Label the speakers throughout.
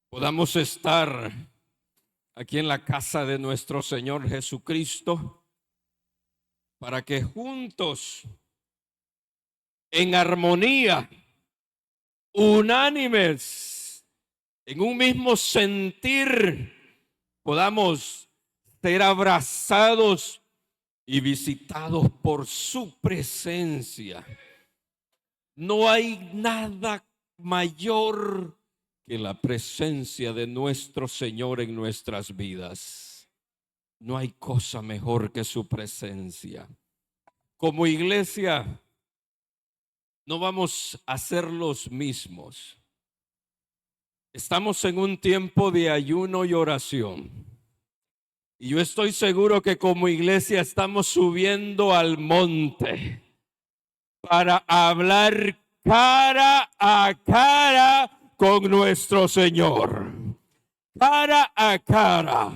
Speaker 1: podamos estar aquí en la casa de nuestro Señor Jesucristo para que juntos, en armonía, unánimes, en un mismo sentir, podamos ser abrazados y visitados por su presencia. No hay nada mayor que la presencia de nuestro Señor en nuestras vidas. No hay cosa mejor que su presencia. Como iglesia, no vamos a ser los mismos. Estamos en un tiempo de ayuno y oración. Y yo estoy seguro que como iglesia estamos subiendo al monte para hablar cara a cara con nuestro Señor. Cara a cara.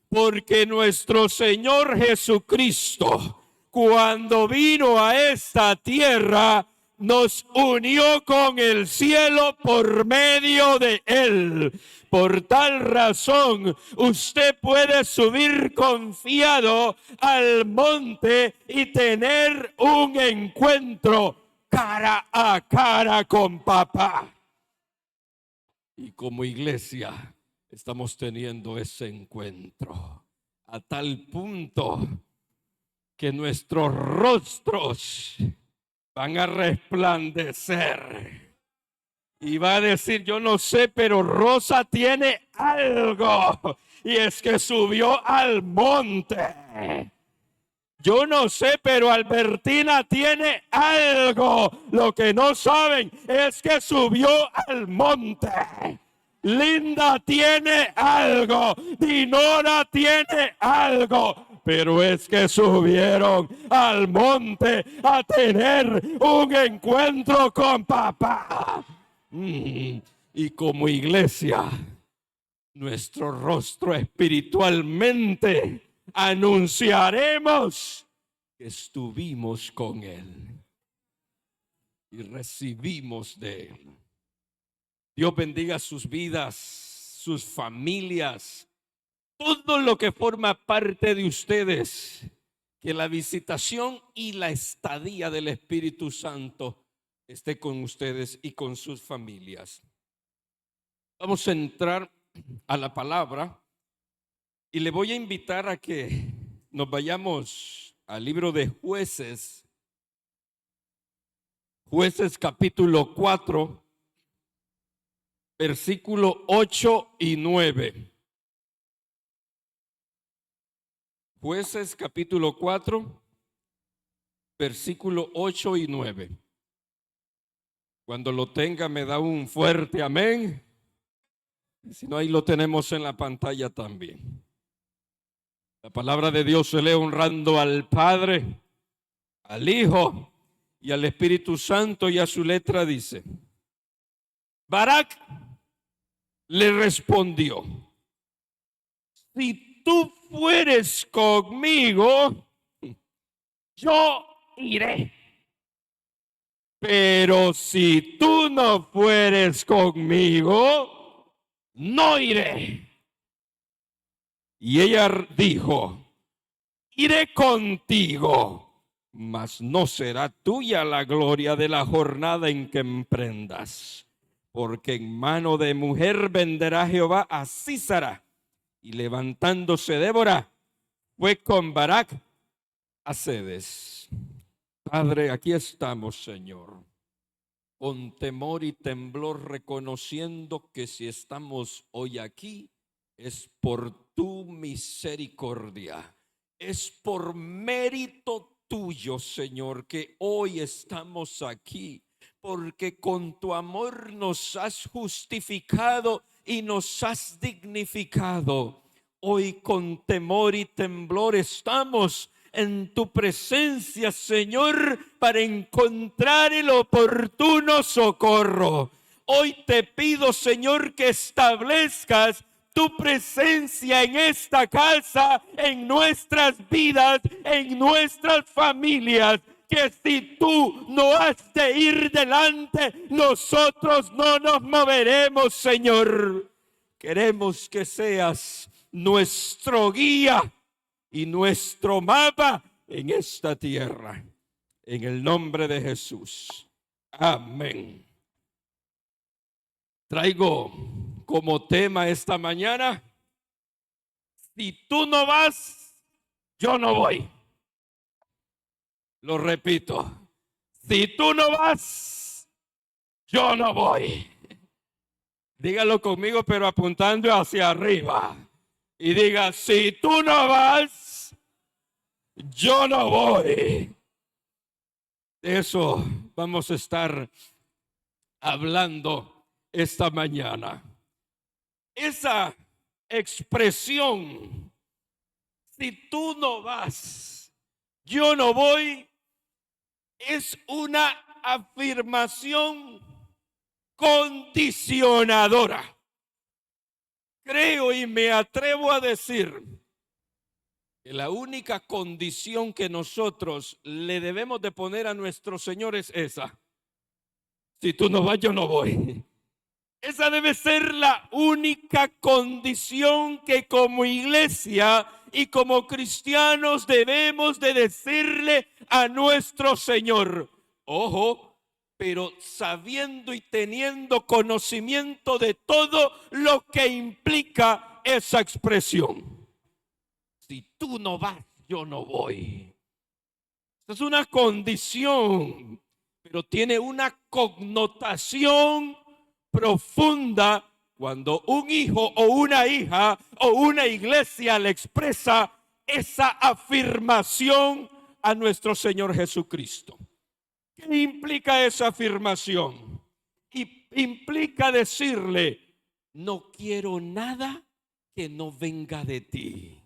Speaker 1: Porque nuestro Señor Jesucristo, cuando vino a esta tierra, nos unió con el cielo por medio de Él. Por tal razón, usted puede subir confiado al monte y tener un encuentro cara a cara con papá. Y como iglesia estamos teniendo ese encuentro a tal punto que nuestros rostros van a resplandecer. Y va a decir, yo no sé, pero Rosa tiene algo. Y es que subió al monte. Yo no sé, pero Albertina tiene algo. Lo que no saben es que subió al monte. Linda tiene algo. Dinora tiene algo. Pero es que subieron al monte a tener un encuentro con papá. Y como iglesia, nuestro rostro espiritualmente anunciaremos que estuvimos con Él y recibimos de Él. Dios bendiga sus vidas, sus familias, todo lo que forma parte de ustedes. Que la visitación y la estadía del Espíritu Santo esté con ustedes y con sus familias. Vamos a entrar a la palabra y le voy a invitar a que nos vayamos al libro de Jueces. Jueces capítulo 4, versículo 8 y 9. Jueces capítulo 4, versículo 8 y 9. Cuando lo tenga me da un fuerte amén. Si no, ahí lo tenemos en la pantalla también. La palabra de Dios se lee honrando al Padre, al Hijo y al Espíritu Santo, y a su letra dice: Barak le respondió: si tú fueres conmigo, yo iré. Pero si tú no fueres conmigo, no iré. Y ella dijo: iré contigo, mas no será tuya la gloria de la jornada en que emprendas, porque en mano de mujer venderá Jehová a Sísara. Y levantándose Débora, fue con Barak a Cedes. Padre, aquí estamos, Señor, con temor y temblor, reconociendo que si estamos hoy aquí es por tu misericordia, es por mérito tuyo, Señor, que hoy estamos aquí, porque con tu amor nos has justificado y nos has dignificado. Hoy con temor y temblor estamos en tu presencia, Señor, para encontrar el oportuno socorro. Hoy te pido, Señor, que establezcas tu presencia en esta casa, en nuestras vidas, en nuestras familias. Que si tú no has de ir delante, nosotros no nos moveremos, Señor. queremos que seas nuestro guía y nuestro mapa en esta tierra. En el nombre de Jesús. Amén. Traigo como tema esta mañana: si tú no vas, yo no voy. Lo repito: si tú no vas, yo no voy. Dígalo conmigo, pero apuntando hacia arriba. Y diga: si tú no vas, yo no voy. De eso vamos a estar hablando esta mañana. Esa expresión, si tú no vas, yo no voy, es una afirmación condicionadora. Creo y me atrevo a decir que la única condición que nosotros le debemos de poner a nuestro Señor es esa: si tú no vas, yo no voy. Esa debe ser la única condición que como iglesia y como cristianos debemos de decirle a nuestro Señor. Ojo, pero sabiendo y teniendo conocimiento de todo lo que implica esa expresión. Si tú no vas, yo no voy. Esta es una condición, pero tiene una connotación profunda cuando un hijo o una hija o una iglesia le expresa esa afirmación a nuestro Señor Jesucristo. ¿Qué implica esa afirmación? Y implica decirle: no quiero nada que no venga de ti.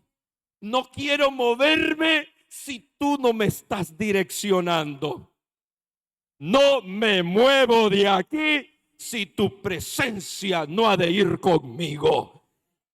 Speaker 1: No quiero moverme si tú no me estás direccionando. No me muevo de aquí si tu presencia no ha de ir conmigo.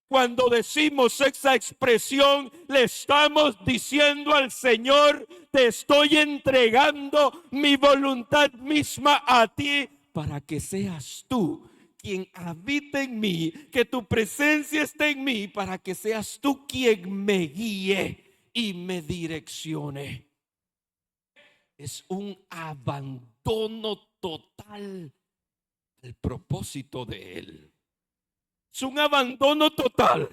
Speaker 1: Cuando decimos esa expresión, le estamos diciendo al Señor: te estoy entregando mi voluntad misma a ti, para que seas tú quien habite en mí, que tu presencia esté en mí, para que seas tú quien me guíe y me direccione. Es un abandono total del propósito de Él. Es un abandono total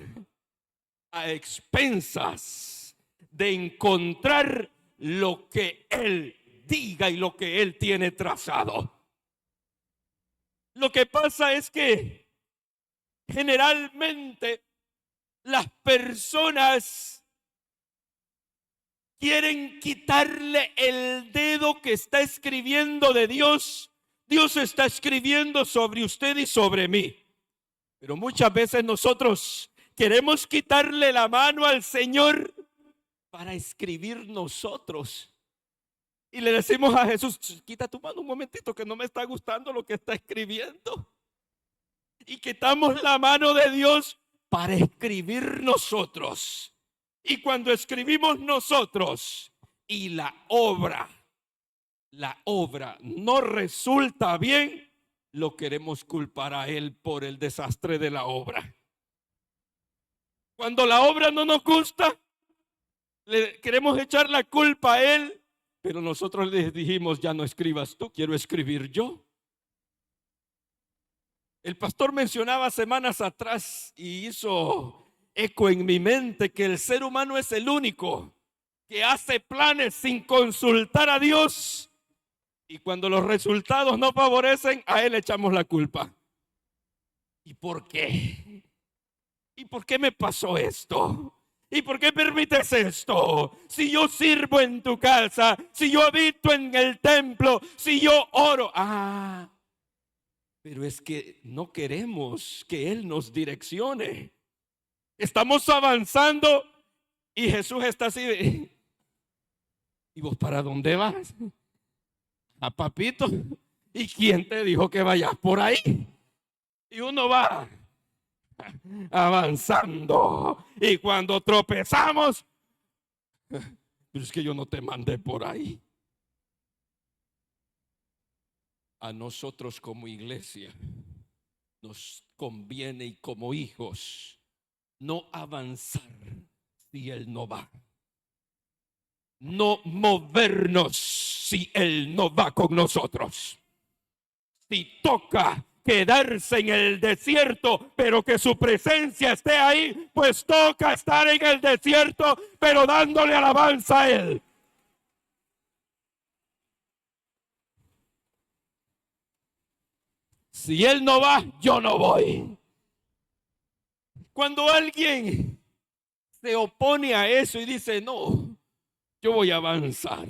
Speaker 1: a expensas de encontrar lo que Él diga y lo que Él tiene trazado. Lo que pasa es que generalmente las personas quieren quitarle el dedo que está escribiendo de Dios. Dios está escribiendo sobre usted y sobre mí. Pero muchas veces nosotros queremos quitarle la mano al Señor para escribir nosotros. Y le decimos a Jesús: quita tu mano un momentito, que no me está gustando lo que está escribiendo. Y quitamos la mano de Dios para escribir nosotros. Y cuando escribimos nosotros y la obra no resulta bien, lo queremos culpar a Él por el desastre de la obra. Cuando la obra no nos gusta, le queremos echar la culpa a Él, pero nosotros le dijimos: ya no escribas tú, quiero escribir yo. El pastor mencionaba semanas atrás y hizo eco en mi mente que el ser humano es el único que hace planes sin consultar a Dios, y cuando los resultados no favorecen, a Él le echamos la culpa. ¿Y por qué? ¿Y por qué me pasó esto? ¿Y por qué permites esto? Si yo sirvo en tu casa, si yo habito en el templo, si yo oro. Pero es que no queremos que Él nos direccione. Estamos avanzando y Jesús está así. ¿Y vos para dónde vas? A papito. ¿Y quién te dijo que vayas por ahí? Y uno va avanzando, y cuando tropezamos: pero es que yo no te mandé por ahí. A nosotros como iglesia nos conviene y como hijos no avanzar si Él no va. No movernos si Él no va con nosotros. Si toca quedarse en el desierto, pero que su presencia esté ahí, pues toca estar en el desierto, pero dándole alabanza a Él. Si Él no va, yo no voy. Cuando alguien se opone a eso y dice, no, yo voy a avanzar,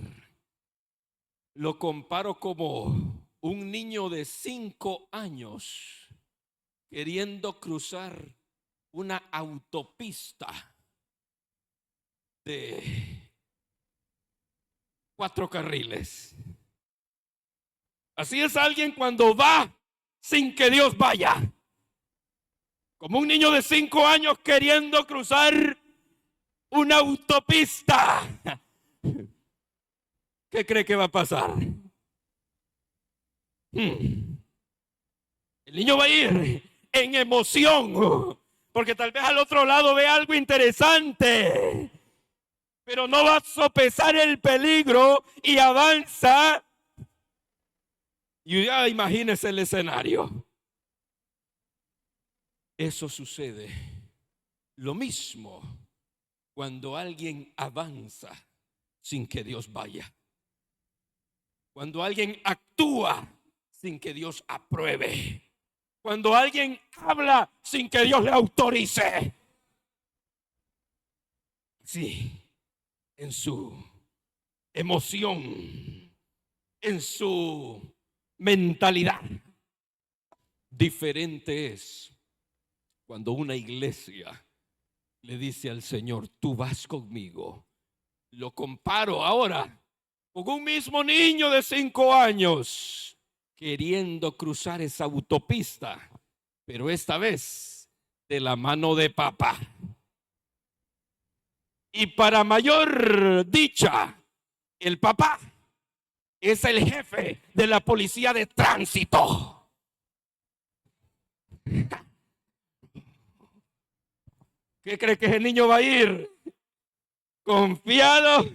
Speaker 1: lo comparo como un niño de 5 años queriendo cruzar una autopista de 4 carriles. Así es alguien cuando va sin que Dios vaya. Como un niño de 5 años queriendo cruzar una autopista. ¿Qué cree que va a pasar? El niño va a ir en emoción, porque tal vez al otro lado ve algo interesante, pero no va a sopesar el peligro y avanza. Y ya imagínese el escenario. Eso sucede. Lo mismo cuando alguien avanza sin que Dios vaya. Cuando alguien actúa sin que Dios apruebe. Cuando alguien habla sin que Dios le autorice. Sí, en su emoción, en su mentalidad. Diferente es cuando una iglesia le dice al Señor, tú vas conmigo. Lo comparo ahora con un mismo niño de 5 años queriendo cruzar esa autopista, pero esta vez de la mano de papá. Y para mayor dicha, el papá es el jefe de la policía de tránsito. ¿Qué cree que ese niño va a ir? Confiado,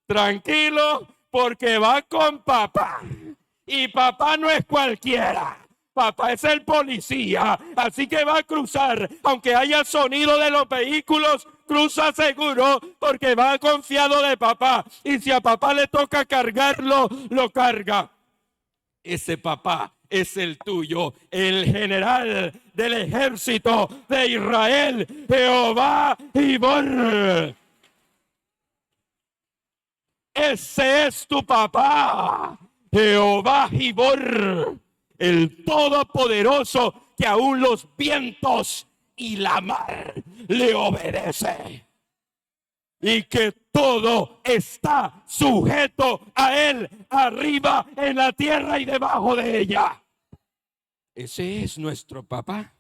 Speaker 1: tranquilo, porque va con papá. Y papá no es cualquiera. Papá es el policía, así que va a cruzar, aunque haya sonido de los vehículos, cruza seguro porque va confiado de papá. Y si a papá le toca cargarlo, lo carga. Ese papá es el tuyo, el general del ejército de Israel, Jehová Gibor. Ese es tu papá, Jehová Gibor, el todopoderoso que aún los vientos y la mar le obedece. Y que todo está sujeto a Él, arriba en la tierra y debajo de ella. Ese es nuestro papá.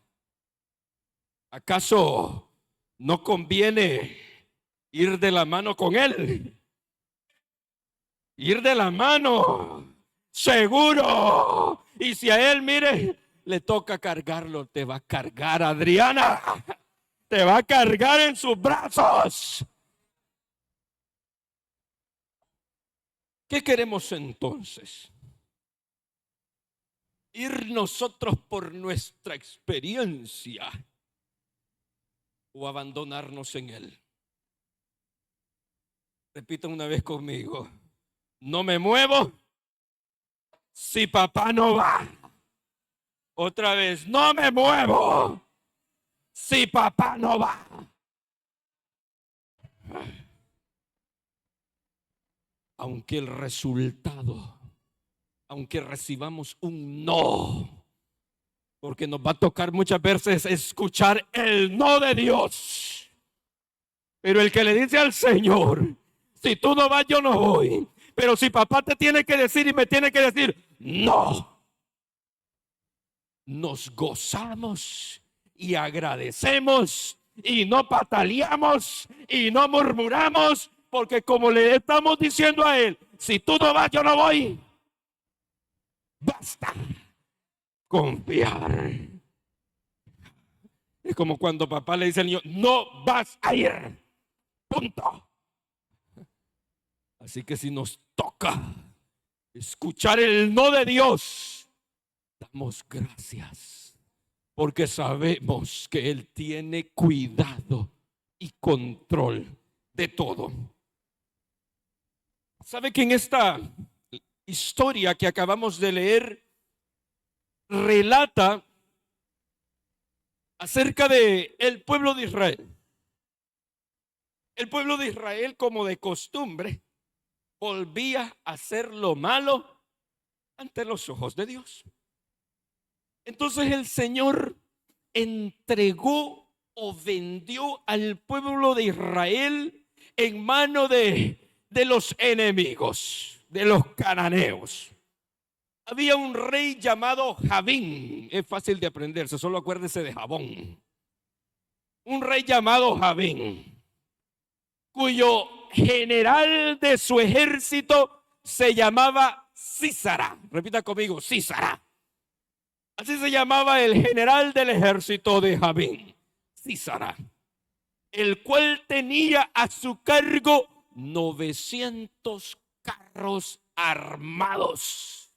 Speaker 1: ¿Acaso no conviene ir de la mano con Él? Ir de la mano, seguro. Y si a Él, mire, le toca cargarlo, te va a cargar, Adriana. Te va a cargar en sus brazos. ¿Qué queremos entonces? ¿Ir nosotros por nuestra experiencia o abandonarnos en Él? Repitan una vez conmigo. No me muevo si papá no va. Otra vez, no me muevo si papá no va. Aunque el resultado, aunque recibamos un no, porque nos va a tocar muchas veces escuchar el no de Dios. Pero el que le dice al Señor, si tú no vas, yo no voy. Pero si papá te tiene que decir y me tiene que decir, no. Nos gozamos y agradecemos y no pataleamos y no murmuramos, porque como le estamos diciendo a Él, si tú no vas, yo no voy. Basta confiar. Es como cuando papá le dice al niño, no vas a ir, punto. Así que si nos toca escuchar el no de Dios, damos gracias, porque sabemos que Él tiene cuidado y control de todo. ¿Sabe que en esta historia que acabamos de leer relata acerca de el pueblo de Israel? El pueblo de Israel, como de costumbre, volvía a hacer lo malo ante los ojos de Dios. Entonces el Señor entregó o vendió al pueblo de Israel en mano de los enemigos, de los cananeos. Había un rey llamado Javín. Es fácil de aprenderse, solo acuérdese de Jabón. Un rey llamado Javín, cuyo general de su ejército se llamaba Sísara. Repita conmigo, Sísara. Así se llamaba el general del ejército de Javín, Sísara, el cual tenía a su cargo 900 carros armados.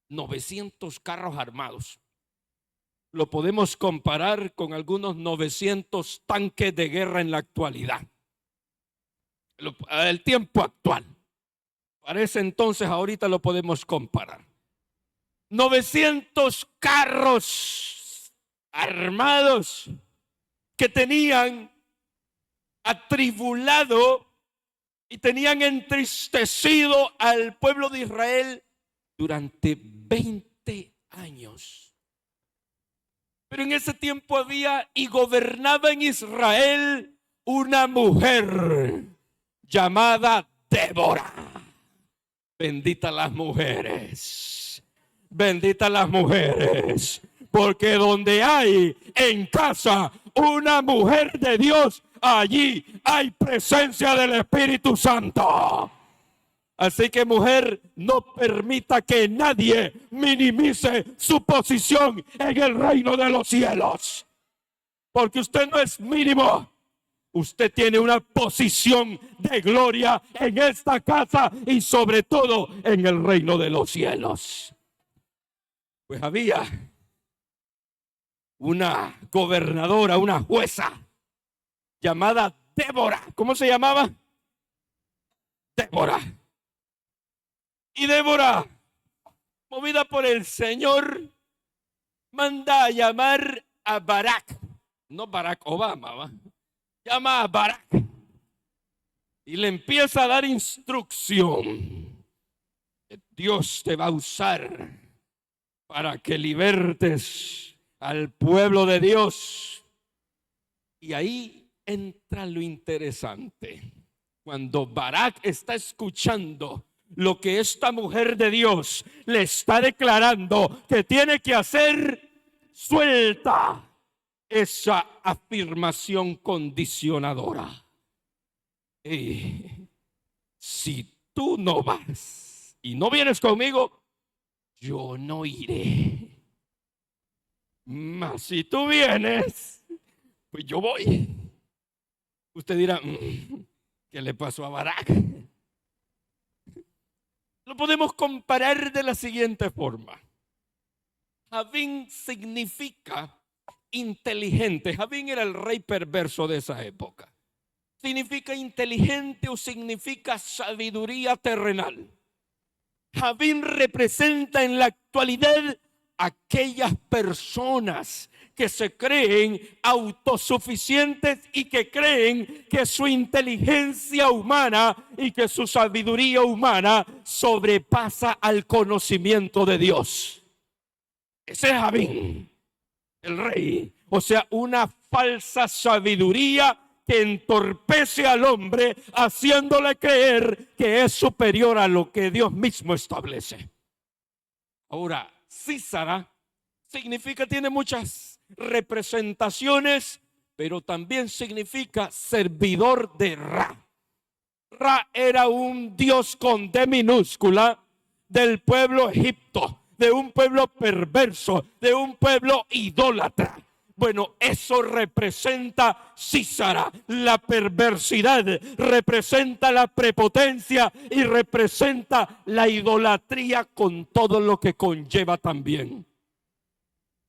Speaker 1: 900 carros armados. Lo podemos comparar con algunos 900 tanques de guerra en la actualidad. El tiempo actual. Para ese entonces, ahorita lo podemos comparar. 900 carros armados que tenían atribulado y tenían entristecido al pueblo de Israel durante 20 años. Pero en ese tiempo había y gobernaba en Israel una mujer llamada Débora. Bendita las mujeres, bendita las mujeres, porque donde hay en casa una mujer de Dios, allí hay presencia del Espíritu Santo. Así que, mujer, no permita que nadie minimice su posición en el reino de los cielos, porque usted no es mínimo. Usted tiene una posición de gloria en esta casa y sobre todo en el reino de los cielos. Pues había una gobernadora, una jueza llamada Débora. ¿Cómo se llamaba? Débora. Y Débora, movida por el Señor, manda a llamar a Barak. No Barack Obama, ¿va? Llama a Barak y le empieza a dar instrucción. Dios te va a usar para que libertes al pueblo de Dios. Y ahí entra lo interesante. Cuando Barak está escuchando lo que esta mujer de Dios le está declarando que tiene que hacer, suelta esa afirmación condicionadora. Si tú no vas y no vienes conmigo, yo no iré. Mas si tú vienes, pues yo voy. Usted dirá, ¿qué le pasó a Barak? Lo podemos comparar de la siguiente forma. Javín significa inteligente. Javín era el rey perverso de esa época. Significa inteligente o significa sabiduría terrenal. Javín representa en la actualidad aquellas personas que se creen autosuficientes y que creen que su inteligencia humana y que su sabiduría humana sobrepasa al conocimiento de Dios. Ese es Javín, el rey. O sea, una falsa sabiduría que entorpece al hombre, haciéndole creer que es superior a lo que Dios mismo establece. Ahora, Sísara significa, tiene muchas representaciones, pero también significa servidor de Ra. Ra era un dios con D minúscula del pueblo Egipto, de un pueblo perverso, de un pueblo idólatra. Bueno, eso representa Císara, la perversidad, representa la prepotencia y representa la idolatría con todo lo que conlleva también.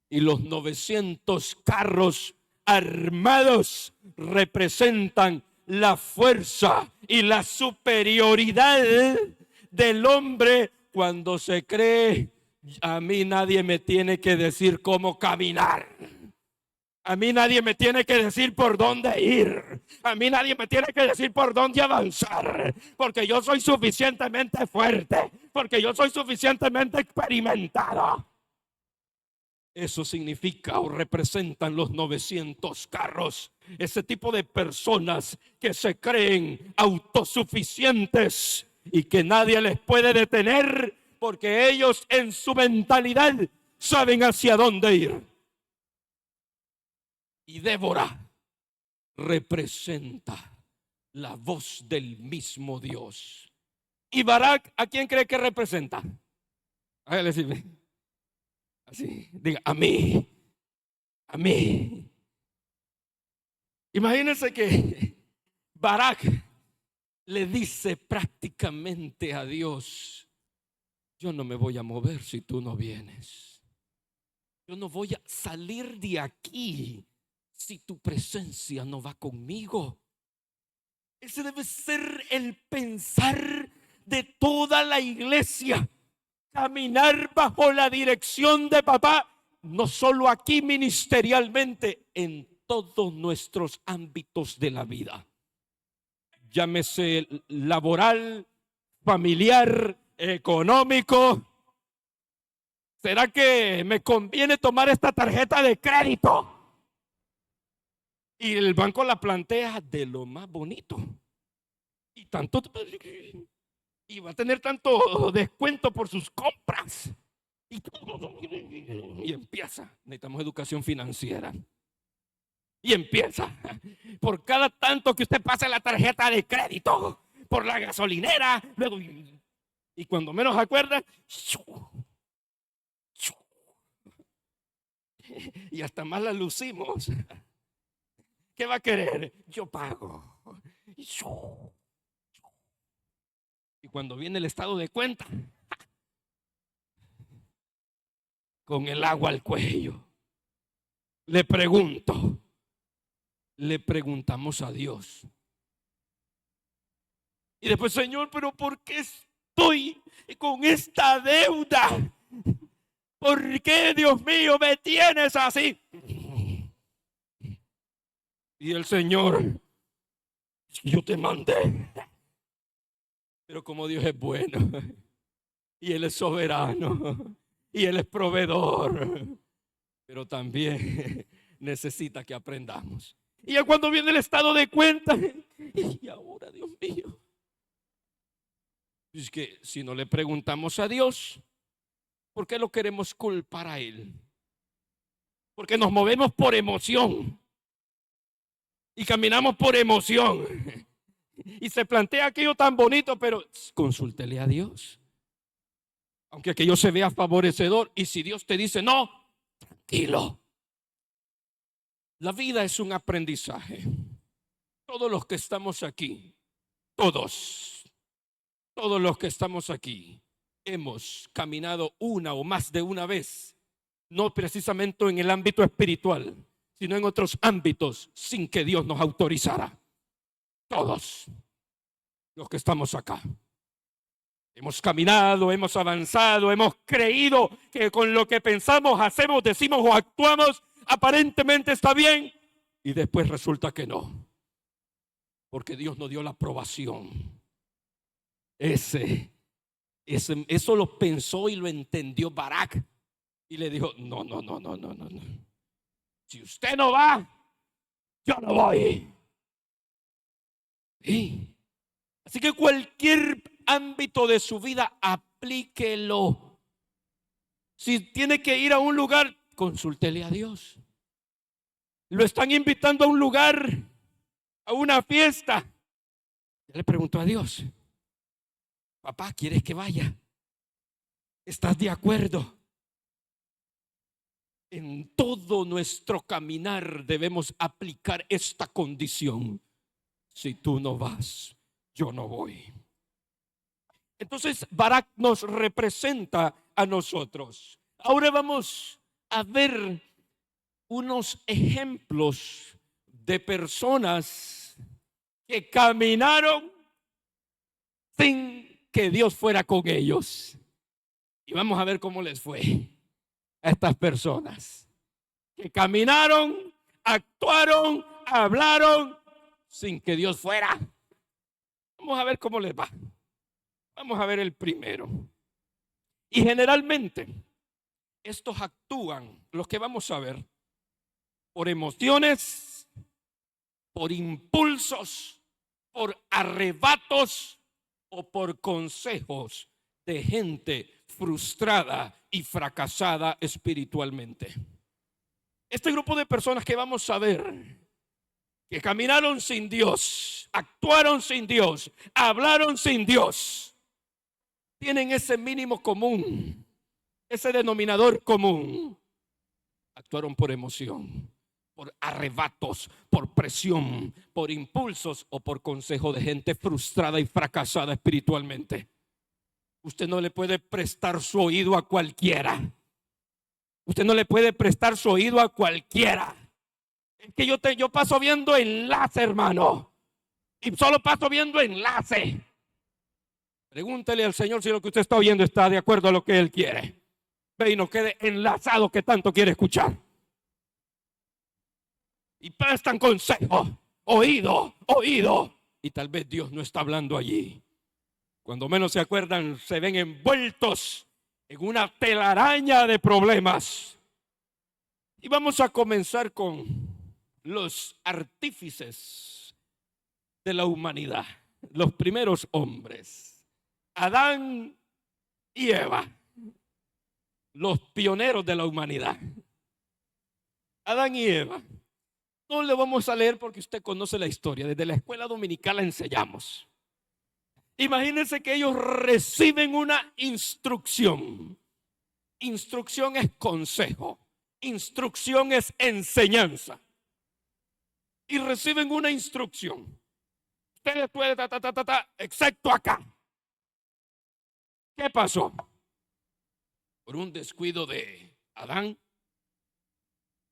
Speaker 1: Y los 900 carros armados representan la fuerza y la superioridad del hombre cuando se cree: a mí nadie me tiene que decir cómo caminar. A mí nadie me tiene que decir por dónde ir. A mí nadie me tiene que decir por dónde avanzar. Porque yo soy suficientemente fuerte. Porque yo soy suficientemente experimentado. Eso significa o representan los 900 carros. Ese tipo de personas que se creen autosuficientes y que nadie les puede detener porque ellos en su mentalidad saben hacia dónde ir. Y Débora representa la voz del mismo Dios. Y Barak, ¿a quién cree que representa? Hágale así, diga: a mí, a mí. Imagínense que Barak le dice prácticamente a Dios: yo no me voy a mover si tú no vienes. Yo no voy a salir de aquí si tu presencia no va conmigo. Ese debe ser el pensar de toda la iglesia. Caminar bajo la dirección de papá, no solo aquí ministerialmente, en todos nuestros ámbitos de la vida. Llámese laboral, familiar, económico. ¿Será que me conviene tomar esta tarjeta de crédito? Y el banco la plantea de lo más bonito. Y tanto, y va a tener tanto descuento por sus compras. Y empieza. Necesitamos educación financiera. Y empieza. Por cada tanto que usted pase la tarjeta de crédito, por la gasolinera, luego, y cuando menos acuerda, y hasta más la lucimos. ¿Qué va a querer? Yo pago. Y cuando viene el estado de cuenta, con el agua al cuello, le preguntamos a Dios. Y después: Señor, pero ¿por qué estoy con esta deuda? ¿Por qué, Dios mío, me tienes así? Y el Señor: yo te mandé. Pero como Dios es bueno, y Él es soberano, y Él es proveedor, pero también necesita que aprendamos. Y ya cuando viene el estado de cuenta, y ahora, Dios mío, es que si no le preguntamos a Dios, ¿por qué lo queremos culpar a Él? Porque nos movemos por emoción y caminamos por emoción. Y se plantea aquello tan bonito, pero consúltele a Dios. Aunque aquello se vea favorecedor, y si Dios te dice no, tranquilo. La vida es un aprendizaje. Todos los que estamos aquí, todos los que estamos aquí, hemos caminado una o más de una vez, no precisamente en el ámbito espiritual, sino en otros ámbitos, sin que Dios nos autorizara. Todos los que estamos acá hemos caminado, hemos avanzado, hemos creído que con lo que pensamos, hacemos, decimos o actuamos aparentemente está bien, y después resulta que no, porque Dios nos dio la aprobación. Eso lo pensó y lo entendió Barak, y le dijo: no. Si usted no va, yo no voy. ¿Sí? Así que cualquier ámbito de su vida, aplíquelo. Si tiene que ir a un lugar, consúltele a Dios. Lo están invitando a un lugar, a una fiesta. Ya le preguntó a Dios: papá, ¿quieres que vaya? ¿Estás de acuerdo? En todo nuestro caminar debemos aplicar esta condición: si tú no vas, yo no voy. Entonces Barak nos representa a nosotros. Ahora vamos a ver unos ejemplos de personas que caminaron sin que Dios fuera con ellos. Y vamos a ver cómo les fue a estas personas que caminaron, actuaron, hablaron sin que Dios fuera. Vamos a ver cómo les va. Vamos a ver el primero. Y generalmente estos actúan, los que vamos a ver, por emociones, por impulsos, por arrebatos o por consejos de gente frustrada y fracasada espiritualmente. Este grupo de personas que vamos a ver, que caminaron sin Dios, actuaron sin Dios, hablaron sin Dios, tienen ese mínimo común, ese denominador común: actuaron por emoción, por arrebatos, por presión, por impulsos o por consejo de gente frustrada y fracasada espiritualmente. Usted no le puede prestar su oído a cualquiera. Usted no le puede prestar su oído a cualquiera. Es que yo paso viendo enlace, hermano, y solo paso viendo enlace. Pregúntele al Señor si lo que usted está oyendo está de acuerdo a lo que Él quiere. Ve y no quede enlazado que tanto quiere escuchar. Y prestan consejo, oído, oído. Y tal vez Dios no está hablando allí. Cuando menos se acuerdan, se ven envueltos en una telaraña de problemas. Y vamos a comenzar con los artífices de la humanidad, los primeros hombres, Adán y Eva, los pioneros de la humanidad. Adán y Eva. No le vamos a leer porque usted conoce la historia. Desde la escuela dominical la enseñamos. Imagínense que ellos reciben una instrucción. Instrucción es consejo. Instrucción es enseñanza. Y reciben una instrucción. Ustedes pueden excepto acá. ¿Qué pasó? Por un descuido de Adán,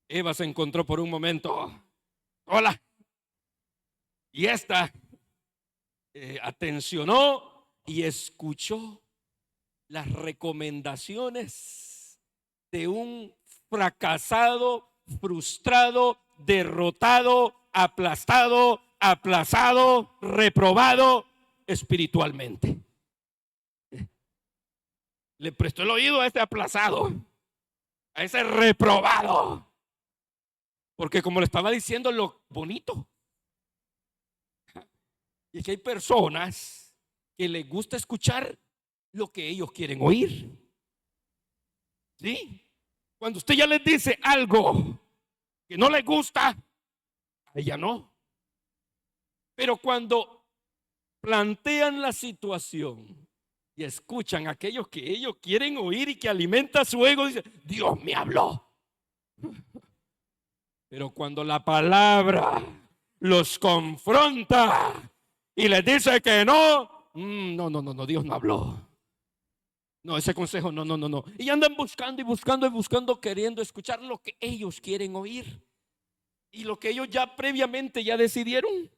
Speaker 1: Eva se encontró por un momento sola. Y esta atencionó y escuchó las recomendaciones de un fracasado, frustrado, derrotado, aplastado, aplazado, reprobado espiritualmente. Le prestó el oído a este aplazado, a ese reprobado, porque como le estaba diciendo lo bonito. Y es que hay personas que les gusta escuchar lo que ellos quieren oír. ¿Sí? Cuando usted ya les dice algo que no les gusta, a ella no. Pero cuando plantean la situación y escuchan aquellos que ellos quieren oír y que alimenta su ego, dicen: Dios me habló. Pero cuando la palabra los confronta y les dice que no, no, Dios no habló. No, ese consejo, no. Y andan buscando y buscando y buscando, queriendo escuchar lo que ellos quieren oír y lo que ellos ya previamente ya decidieron.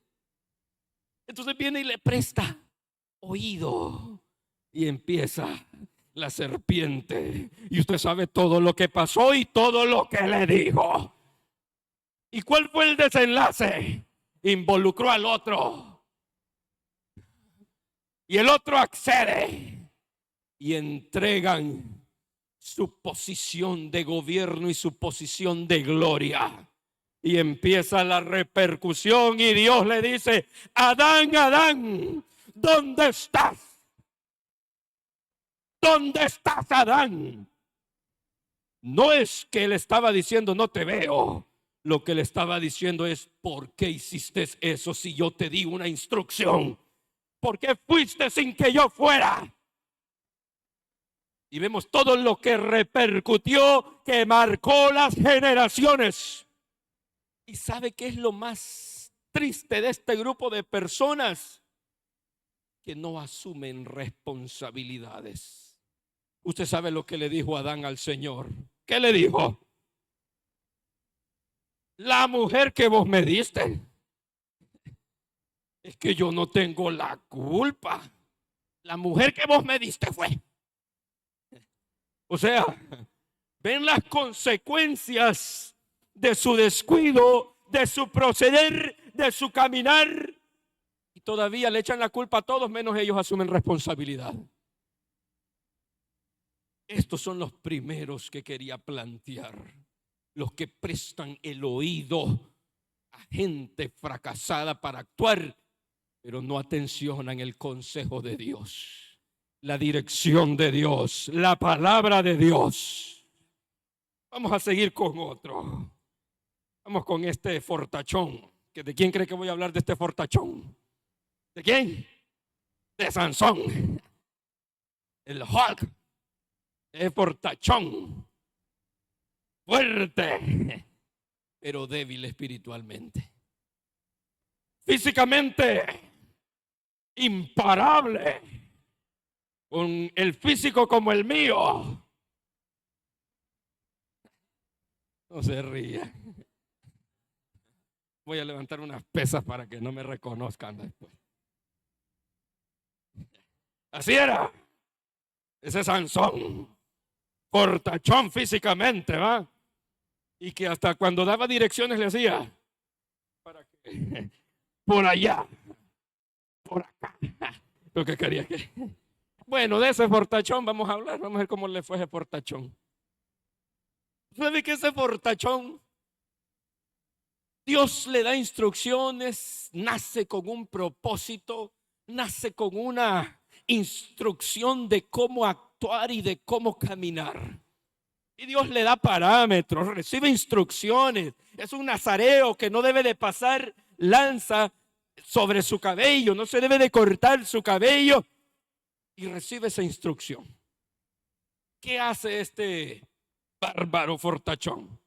Speaker 1: Entonces viene y le presta oído y empieza la serpiente. Y usted sabe todo lo que pasó y todo lo que le dijo. ¿Y cuál fue el desenlace? Involucró al otro. Y el otro accede. Y entregan su posición de gobierno y su posición de gloria. Y empieza la repercusión y Dios le dice: Adán, Adán, ¿dónde estás? ¿Dónde estás, Adán? No es que él estaba diciendo no te veo. Lo que le estaba diciendo es: ¿por qué hiciste eso si yo te di una instrucción? ¿Por qué fuiste sin que yo fuera? Y vemos todo lo que repercutió, que marcó las generaciones. ¿Y sabe qué es lo más triste de este grupo de personas? Que no asumen responsabilidades. Usted sabe lo que le dijo Adán al Señor. ¿Qué le dijo? La mujer que vos me diste, es que yo no tengo la culpa. La mujer que vos me diste fue. O sea, ven las consecuencias de su descuido, de su proceder, de su caminar. Y todavía le echan la culpa a todos, menos ellos asumen responsabilidad. Estos son los primeros que quería plantear. Los que prestan el oído a gente fracasada para actuar, pero no atencionan el consejo de Dios, la dirección de Dios, la palabra de Dios. Vamos a seguir con otro. Vamos con este fortachón. ¿De quién cree que voy a hablar de este fortachón? ¿De quién? De Sansón. El Hulk. El fortachón. Fuerte, pero débil espiritualmente. Físicamente imparable, con el físico como el mío. No se ría. Voy a levantar unas pesas para que no me reconozcan después. Así era. Ese Sansón, fortachón físicamente, ¿va? Y que hasta cuando daba direcciones le decía, ¿para qué? Por allá, por acá. Lo que quería que... Bueno, de ese fortachón vamos a hablar. Vamos a ver cómo le fue ese fortachón. ¿Sabe que ese fortachón, Dios le da instrucciones, nace con un propósito, nace con una instrucción de cómo actuar y de cómo caminar? Y Dios le da parámetros, recibe instrucciones. Es un nazareo que no debe de pasar lanza sobre su cabello, no se debe de cortar su cabello. Y recibe esa instrucción. ¿Qué hace este bárbaro fortachón?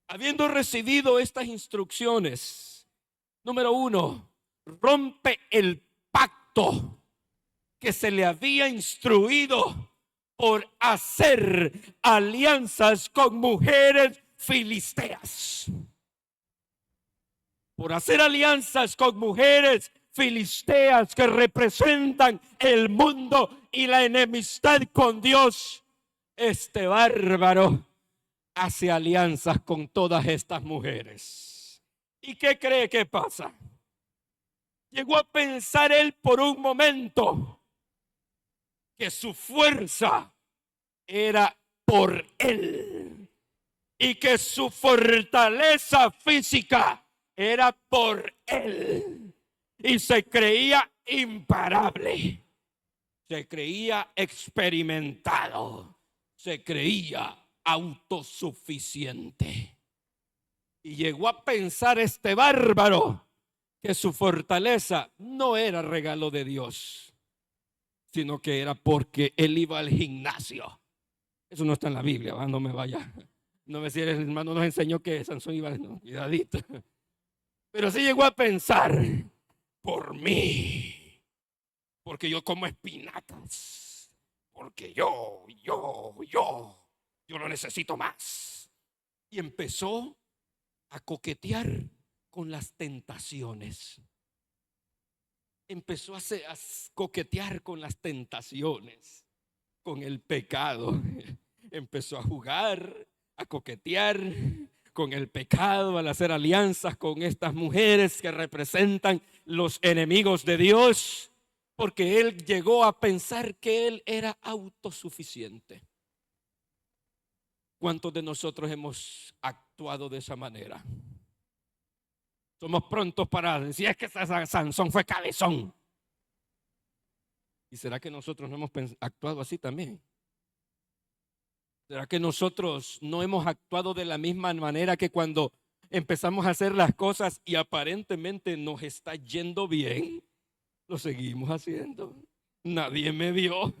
Speaker 1: Habiendo recibido estas instrucciones, número 1, rompe el pacto que se le había instruido por hacer alianzas con mujeres filisteas. Por hacer alianzas con mujeres filisteas que representan el mundo y la enemistad con Dios. Este bárbaro hace alianzas con todas estas mujeres. ¿Y qué cree que pasa? Llegó a pensar él por un momento que su fuerza era por él y que su fortaleza física era por él, y se creía imparable, se creía experimentado, se creía autosuficiente. Y llegó a pensar este bárbaro que su fortaleza no era regalo de Dios, sino que era porque él iba al gimnasio. Eso no está en la Biblia, ¿va? No me vaya. No me si el hermano nos enseñó que Sansón iba, no, cuidadito. Pero sí llegó a pensar, por mí, porque yo como espinacas, porque yo no necesito más. Y empezó a coquetear con las tentaciones. Empezó a coquetear con las tentaciones, con el pecado. Empezó a jugar, a coquetear con el pecado, al hacer alianzas con estas mujeres que representan los enemigos de Dios, porque él llegó a pensar que él era autosuficiente. ¿Cuántos de nosotros hemos actuado de esa manera? Somos prontos para decir, es que Sansón fue cabezón. ¿Y será que nosotros no hemos actuado así también? ¿Será que nosotros no hemos actuado de la misma manera que cuando empezamos a hacer las cosas y aparentemente nos está yendo bien, lo seguimos haciendo? Nadie me vio,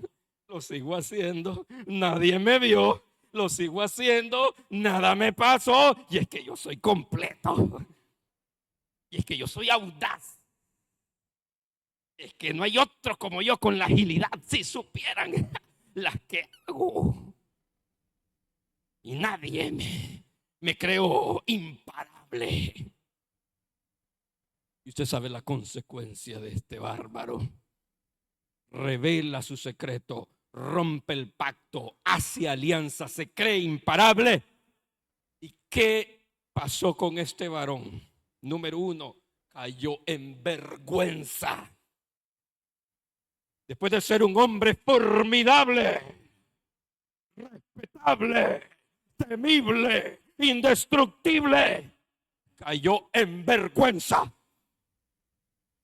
Speaker 1: lo sigo haciendo, nadie me vio, lo sigo haciendo, nada me pasó, y es que yo soy completo, y es que yo soy audaz, es que no hay otro como yo con la agilidad, si supieran las que hago, y nadie me creó imparable. Y usted sabe la consecuencia de este bárbaro. Revela su secreto, rompe el pacto, hace alianza, se cree imparable. ¿Y qué pasó con este varón? Número uno, cayó en vergüenza. Después de ser un hombre formidable, respetable, temible, indestructible, cayó en vergüenza.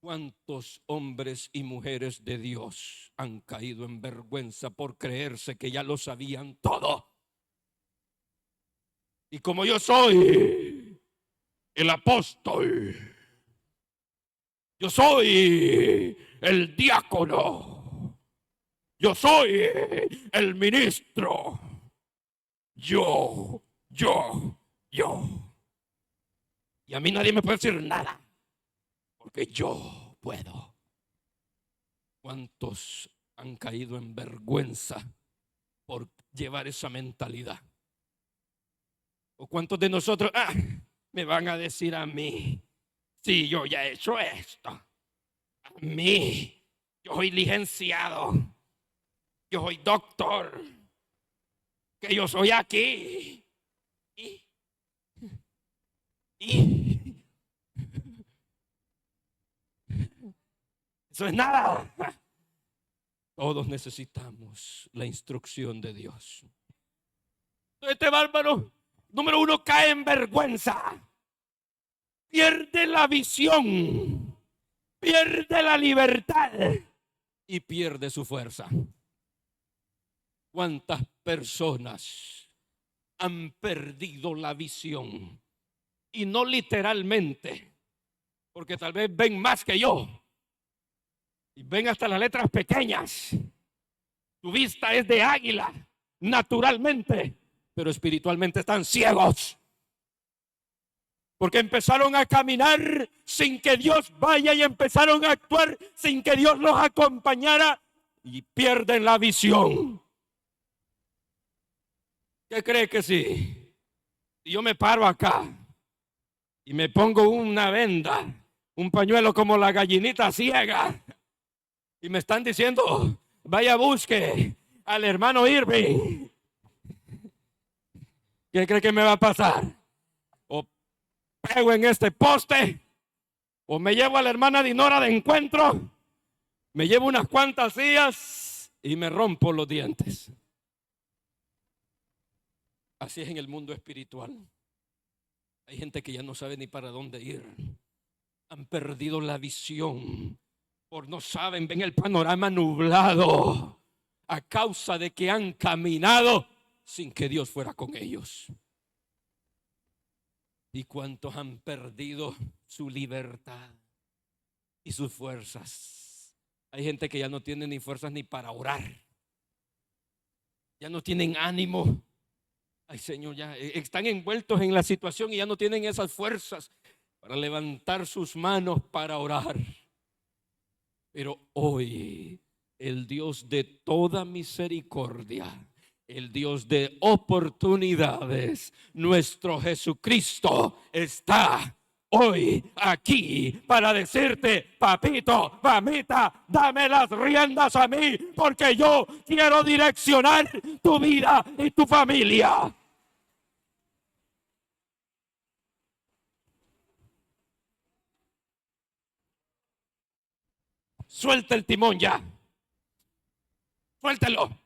Speaker 1: ¿Cuántos hombres y mujeres de Dios han caído en vergüenza por creerse que ya lo sabían todo? Y como yo soy el apóstol, yo soy el diácono, yo soy el ministro, yo. Y a mí nadie me puede decir nada, porque yo puedo. ¿Cuántos han caído en vergüenza por llevar esa mentalidad? ¿O cuántos de nosotros me van a decir a mí, sí, yo ya he hecho esto? A mí, yo soy licenciado, yo soy doctor, que yo soy aquí. Y eso es nada. Todos necesitamos la instrucción de Dios. Este bárbaro, número uno, cae en vergüenza, pierde la visión, pierde la libertad y pierde su fuerza. ¿Cuántas personas han perdido la visión? Y no literalmente, porque tal vez ven más que yo y ven hasta las letras pequeñas. Tu vista es de águila, naturalmente, pero espiritualmente están ciegos. Porque empezaron a caminar sin que Dios vaya y empezaron a actuar sin que Dios los acompañara y pierden la visión. ¿Qué cree que sí? Si yo me paro acá y me pongo una venda, un pañuelo como la gallinita ciega, y me están diciendo, vaya busque al hermano Irving, ¿qué cree que me va a pasar? O pego en este poste, o me llevo a la hermana Dinora de encuentro, me llevo unas cuantas sillas y me rompo los dientes. Así es en el mundo espiritual. Hay gente que ya no sabe ni para dónde ir. Han perdido la visión. Por no saben, ven el panorama nublado a causa de que han caminado sin que Dios fuera con ellos. ¿Y cuántos han perdido su libertad y sus fuerzas? Hay gente que ya no tiene ni fuerzas ni para orar. Ya no tienen ánimo. Ay, Señor, ya están envueltos en la situación y ya no tienen esas fuerzas para levantar sus manos para orar. Pero hoy el Dios de toda misericordia, el Dios de oportunidades, nuestro Jesucristo está hoy aquí para decirte, papito, mamita, dame las riendas a mí, porque yo quiero direccionar tu vida y tu familia. Suelta el timón ya. Suéltelo.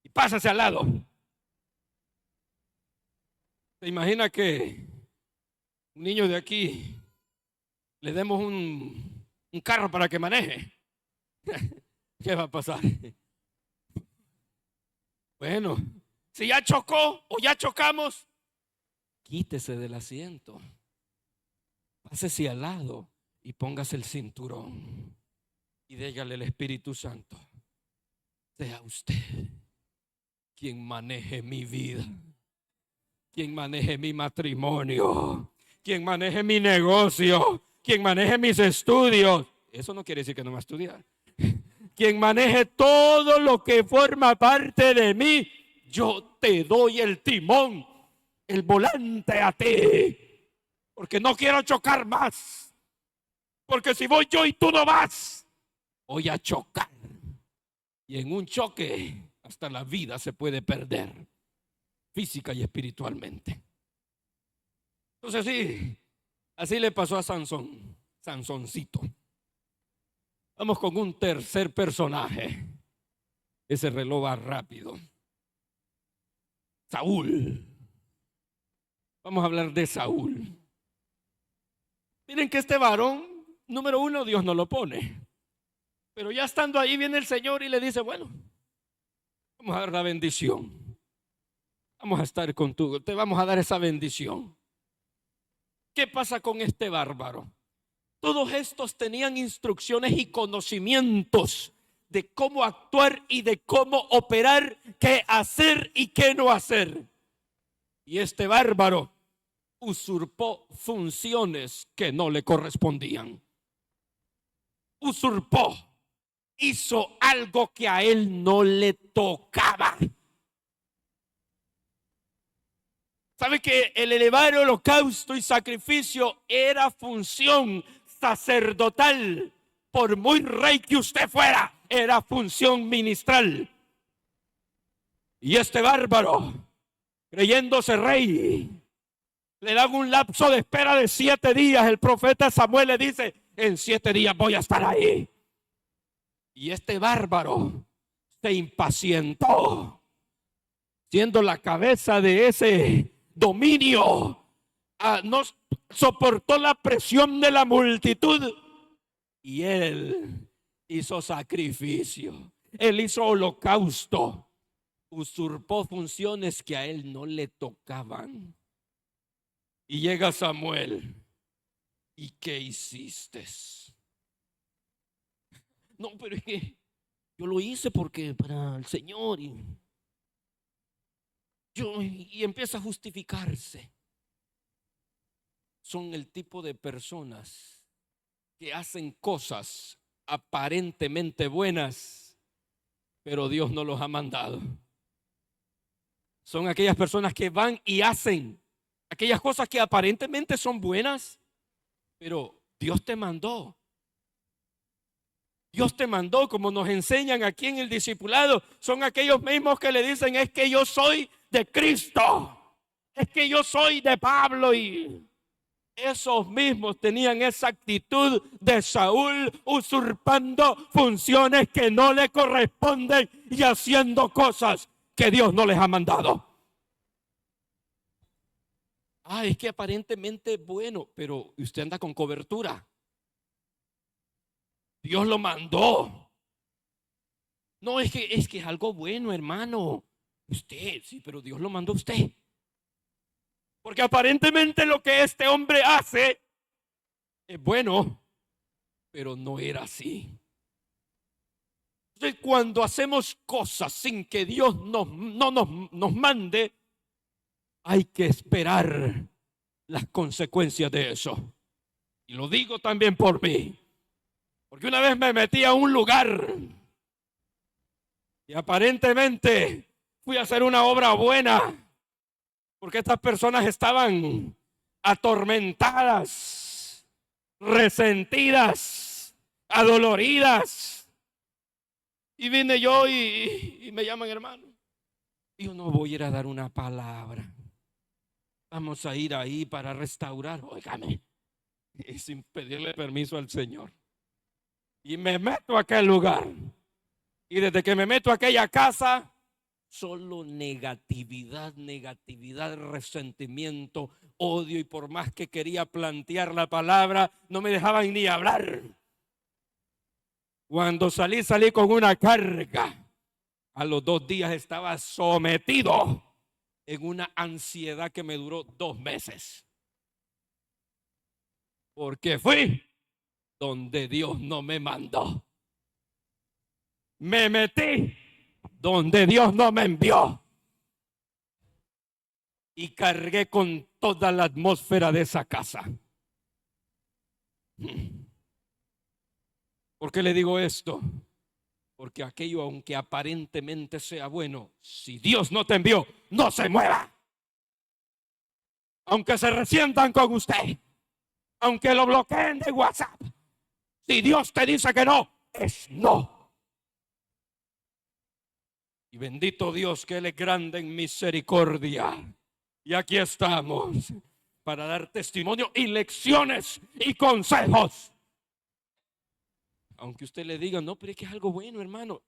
Speaker 1: Y pásase al lado. ¿Se imagina que un niño de aquí le demos un carro para que maneje? ¿Qué va a pasar? Bueno, si ya chocó o ya chocamos, quítese del asiento. Pásese al lado y póngase el cinturón. Y dígale al Espíritu Santo, sea usted quien maneje mi vida, quien maneje mi matrimonio, quien maneje mi negocio, quien maneje mis estudios. Eso no quiere decir que no va a estudiar. Quien maneje todo lo que forma parte de mí, yo te doy el timón, el volante a ti, porque no quiero chocar más. Porque si voy yo y tú no vas, voy a chocar. Y en un choque hasta la vida se puede perder, física y espiritualmente. Entonces sí, así le pasó a Sansón, Sansoncito. Vamos con un tercer personaje. Ese reloj va rápido. Saúl. Vamos a hablar de Saúl. Miren que este varón, número uno, Dios no lo pone. Pero ya estando ahí viene el Señor y le dice, bueno, vamos a dar la bendición. Vamos a estar contigo, te vamos a dar esa bendición. ¿Qué pasa con este bárbaro? Todos estos tenían instrucciones y conocimientos de cómo actuar y de cómo operar, qué hacer y qué no hacer. Y este bárbaro usurpó funciones que no le correspondían. Usurpó, hizo algo que a él no le tocaba. ¿Sabe que el elevar holocausto y sacrificio era función sacerdotal? Por muy rey que usted fuera, era función ministral. Y este bárbaro, creyéndose rey, le dan un lapso de espera de 7 días. El profeta Samuel le dice, en 7 días voy a estar ahí. Y este bárbaro se impacientó, siendo la cabeza de ese dominio, no soportó la presión de la multitud y él hizo sacrificio, él hizo holocausto, usurpó funciones que a él no le tocaban. Y llega Samuel, ¿y qué hiciste? No, pero es que yo lo hice porque para el Señor y empieza a justificarse. Son el tipo de personas que hacen cosas aparentemente buenas, pero Dios no los ha mandado. Son aquellas personas que van y hacen aquellas cosas que aparentemente son buenas, pero Dios te mandó. Dios te mandó, como nos enseñan aquí en el discipulado. Son aquellos mismos que le dicen, es que yo soy de Cristo, es que yo soy de Pablo. Y esos mismos tenían esa actitud de Saúl, usurpando funciones que no le corresponden y haciendo cosas que Dios no les ha mandado. Es que aparentemente es bueno, pero usted anda con cobertura. Dios lo mandó. No, es que es algo bueno, hermano. Usted, sí, pero Dios lo mandó a usted. Porque aparentemente lo que este hombre hace es bueno, pero no era así. Entonces, cuando hacemos cosas sin que Dios no nos mande, hay que esperar las consecuencias de eso. Y lo digo también por mí. Porque una vez me metí a un lugar y aparentemente fui a hacer una obra buena, porque estas personas estaban atormentadas, resentidas, adoloridas. Y vine yo y me llaman hermano. Y yo no voy a ir a dar una palabra. Vamos a ir ahí para restaurar. Óigame, y sin pedirle permiso al Señor. Y me meto a aquel lugar. Y desde que me meto a aquella casa, solo negatividad, resentimiento, odio. Y por más que quería plantear la palabra, no me dejaban ni hablar. Cuando salí con una carga. A los 2 días estaba sometido en una ansiedad que me duró 2 meses. Porque fui donde Dios no me mandó. Me metí donde Dios no me envió. Y cargué con toda la atmósfera de esa casa. ¿Por qué le digo esto? Porque aquello, aunque aparentemente sea bueno, si Dios no te envió, no se mueva. Aunque se resientan con usted, aunque lo bloqueen de WhatsApp, si Dios te dice que no, es no. Y bendito Dios que Él es grande en misericordia. Y aquí estamos para dar testimonio y lecciones y consejos. Aunque usted le diga, no, pero es que es algo bueno, hermano.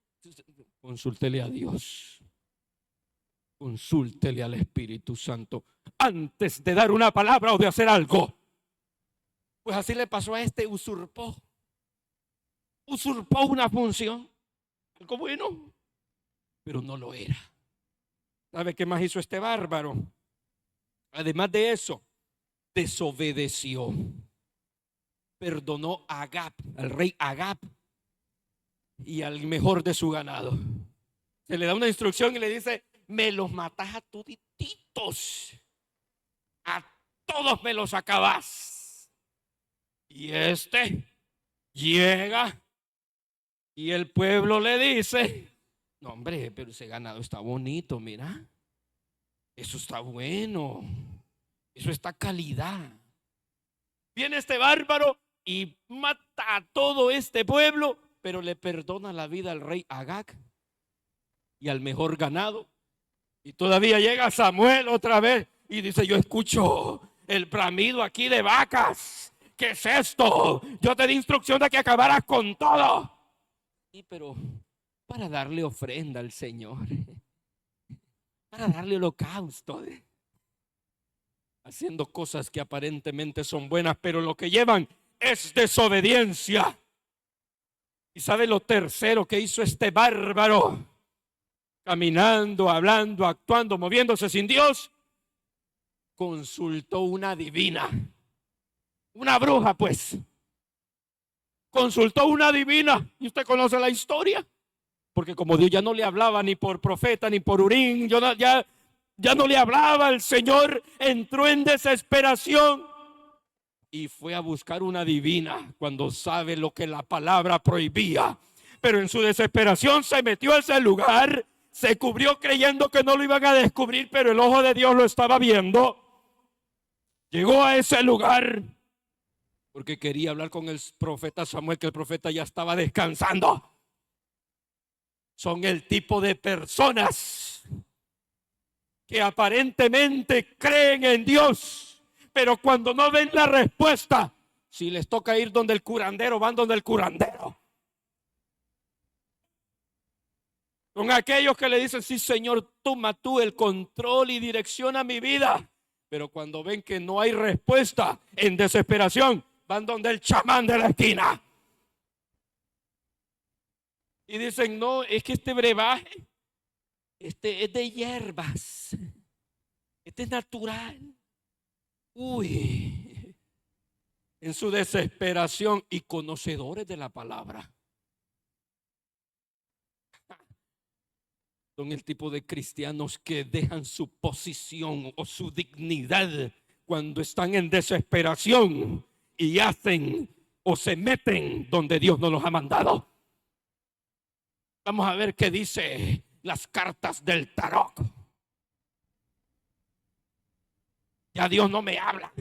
Speaker 1: Consúltele a Dios. Consúltele al Espíritu Santo antes de dar una palabra o de hacer algo. Pues así le pasó a este, usurpó una función, algo bueno, pero no lo era. ¿Sabe qué más hizo este bárbaro? Además de eso, desobedeció. Perdonó a Agab, al rey Agab y al mejor de su ganado. Se le da una instrucción y le dice, me los matás a todititos, a todos me los acabás. Y este llega y el pueblo le dice, no hombre, pero ese ganado está bonito, mira, eso está bueno, eso está calidad. Viene este bárbaro y mata a todo este pueblo, pero le perdona la vida al rey Agag y al mejor ganado. Y todavía llega Samuel otra vez y dice, yo escucho el bramido aquí de vacas. ¿Qué es esto? Yo te di instrucción de que acabaras con todo. Y pero para darle ofrenda al Señor, para darle holocausto, haciendo cosas que aparentemente son buenas, pero lo que llevan es desobediencia. ¿Y sabe lo tercero que hizo este bárbaro? Caminando, hablando, actuando, moviéndose sin Dios, consultó una divina, una bruja pues. Consultó una divina, y usted conoce la historia, porque como Dios ya no le hablaba ni por profeta ni por Urín, ya no le hablaba, el Señor entró en desesperación y fue a buscar una divina cuando sabe lo que la palabra prohibía. Pero en su desesperación se metió a ese lugar, se cubrió creyendo que no lo iban a descubrir, pero el ojo de Dios lo estaba viendo. Llegó a ese lugar porque quería hablar con el profeta Samuel, que el profeta ya estaba descansando. Son el tipo de personas que aparentemente creen en Dios, pero cuando no ven la respuesta, si les toca ir donde el curandero, van donde el curandero. Con aquellos que le dicen, sí Señor, toma tú el control y direcciona mi vida. Pero cuando ven que no hay respuesta, en desesperación, van donde el chamán de la esquina. Y dicen, no, es que este brebaje, este es de hierbas. Este es natural. Uy, en su desesperación y conocedores de la palabra. Son el tipo de cristianos que dejan su posición o su dignidad cuando están en desesperación y hacen o se meten donde Dios no los ha mandado. Vamos a ver qué dice las cartas del tarot. Ya Dios no me habla.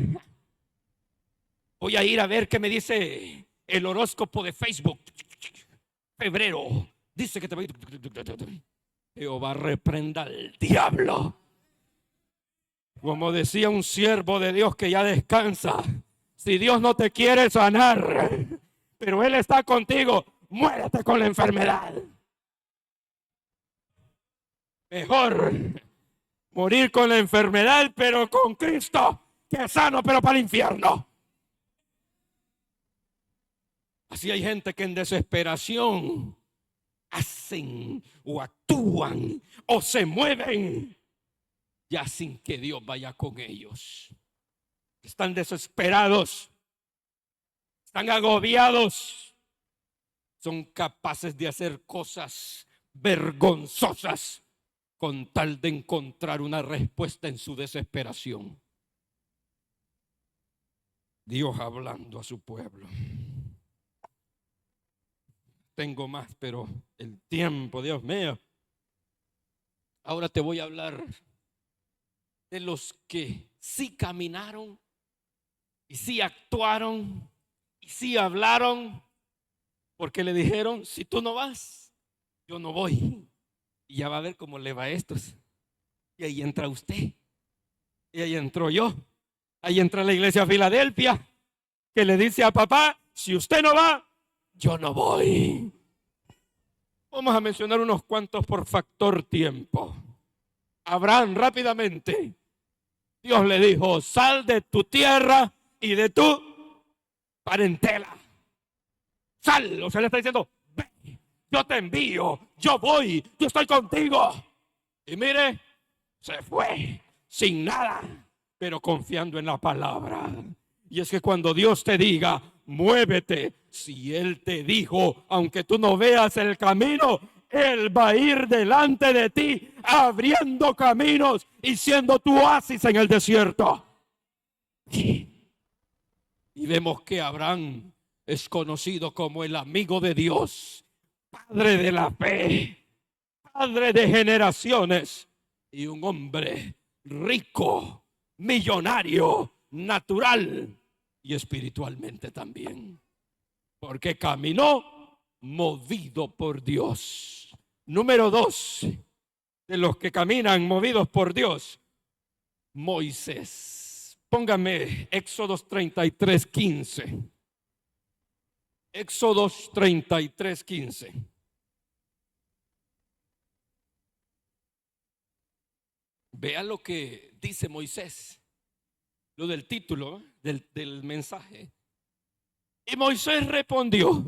Speaker 1: Voy a ir a ver qué me dice el horóscopo de Facebook. Febrero. Dice que te va a ir. Jehová reprenda al diablo. Como decía un siervo de Dios que ya descansa, si Dios no te quiere sanar, pero Él está contigo, muérete con la enfermedad. Mejor morir con la enfermedad, pero con Cristo, que es sano, pero para el infierno. Así hay gente que en desesperación hacen o actúan o se mueven ya sin que Dios vaya con ellos. Están desesperados, están agobiados, son capaces de hacer cosas vergonzosas con tal de encontrar una respuesta en su desesperación. Dios hablando a su pueblo. Tengo más, pero el tiempo, Dios mío. Ahora te voy a hablar de los que sí caminaron y sí actuaron y sí hablaron, porque le dijeron: si tú no vas, yo no voy. Y ya va a ver cómo le va a estos. Y ahí entra usted, y ahí entro yo, ahí entra la iglesia Filadelfia, que le dice a papá: si usted no va, yo no voy. Vamos a mencionar unos cuantos por factor tiempo. Abraham, rápidamente, Dios le dijo: sal de tu tierra y de tu parentela. Sal, o sea, le está diciendo: ve, yo te envío, yo voy, yo estoy contigo. Y mire, se fue sin nada, pero confiando en la palabra. Y es que cuando Dios te diga: muévete, si Él te dijo, aunque tú no veas el camino, Él va a ir delante de ti, abriendo caminos y siendo tu oasis en el desierto. Y vemos que Abraham es conocido como el amigo de Dios, padre de la fe, padre de generaciones, y un hombre rico, millonario, natural y espiritualmente también, porque caminó movido por Dios. Número 2 de los que caminan movidos por Dios, Moisés. Póngame Éxodos 33:15. Éxodos 33:15. Vea lo que dice Moisés, lo del título del mensaje. Y Moisés respondió: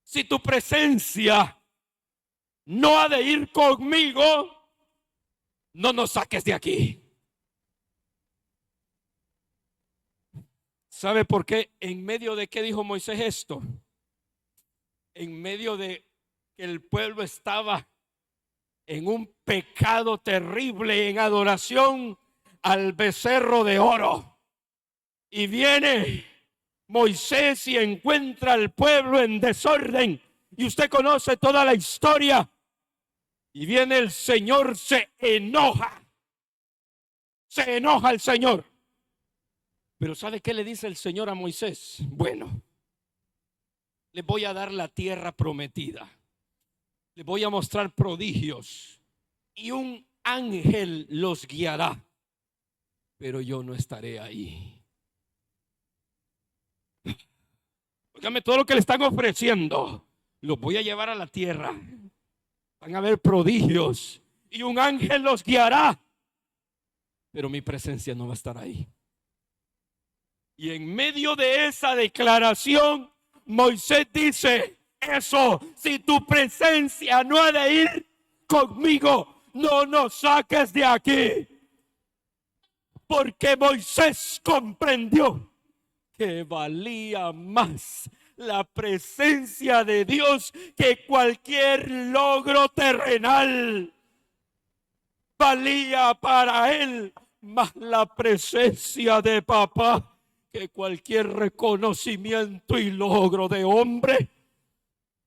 Speaker 1: si tu presencia no ha de ir conmigo, no nos saques de aquí. ¿Sabe por qué? ¿En medio de qué dijo Moisés esto? En medio de que el pueblo estaba en un pecado terrible, en adoración al becerro de oro. Y viene Moisés y encuentra al pueblo en desorden. Y usted conoce toda la historia. Y viene el Señor, se enoja. Se enoja el Señor. Pero ¿sabe qué le dice el Señor a Moisés? Bueno, les voy a dar la tierra prometida. Les voy a mostrar prodigios. Y un ángel los guiará. Pero yo no estaré ahí. Óigame, todo lo que le están ofreciendo, los voy a llevar a la tierra. Van a haber prodigios. Y un ángel los guiará. Pero mi presencia no va a estar ahí. Y en medio de esa declaración, Moisés dice: eso, si tu presencia no ha de ir conmigo, no nos saques de aquí. Porque Moisés comprendió que valía más la presencia de Dios que cualquier logro terrenal. Valía para él más la presencia de papá que cualquier reconocimiento y logro de hombre.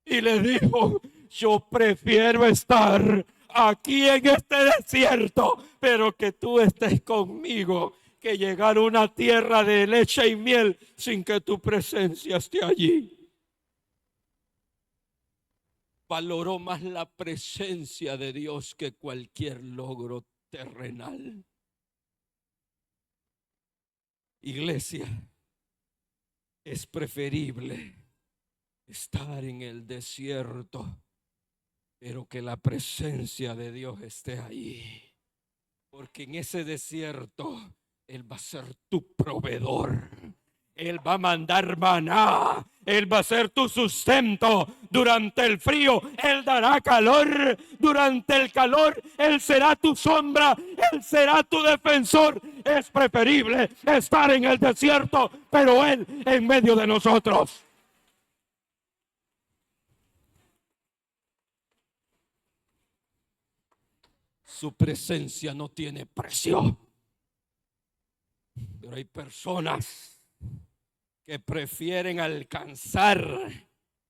Speaker 1: Y le dijo: yo prefiero estar aquí en este desierto, pero que tú estés conmigo, que llegar a una tierra de leche y miel sin que tu presencia esté allí. Valoró más la presencia de Dios que cualquier logro terrenal. Iglesia, es preferible estar en el desierto, pero que la presencia de Dios esté ahí. Porque en ese desierto Él va a ser tu proveedor. Él va a mandar maná. Él va a ser tu sustento. Durante el frío Él dará calor. Durante el calor Él será tu sombra. Él será tu defensor. Es preferible estar en el desierto, pero Él en medio de nosotros. Su presencia no tiene precio. Pero hay personas que prefieren alcanzar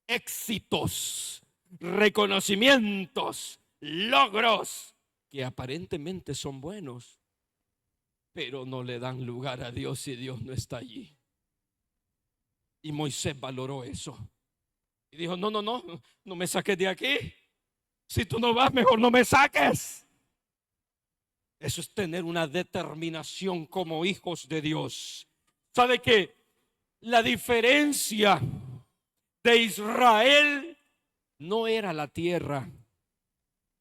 Speaker 1: éxitos, reconocimientos, logros que aparentemente son buenos, pero no le dan lugar a Dios si Dios no está allí. Y Moisés valoró eso y dijo: no, no, no, no me saques de aquí. Si tú no vas, mejor no me saques. Eso es tener una determinación como hijos de Dios. ¿Sabe que la diferencia de Israel no era la tierra,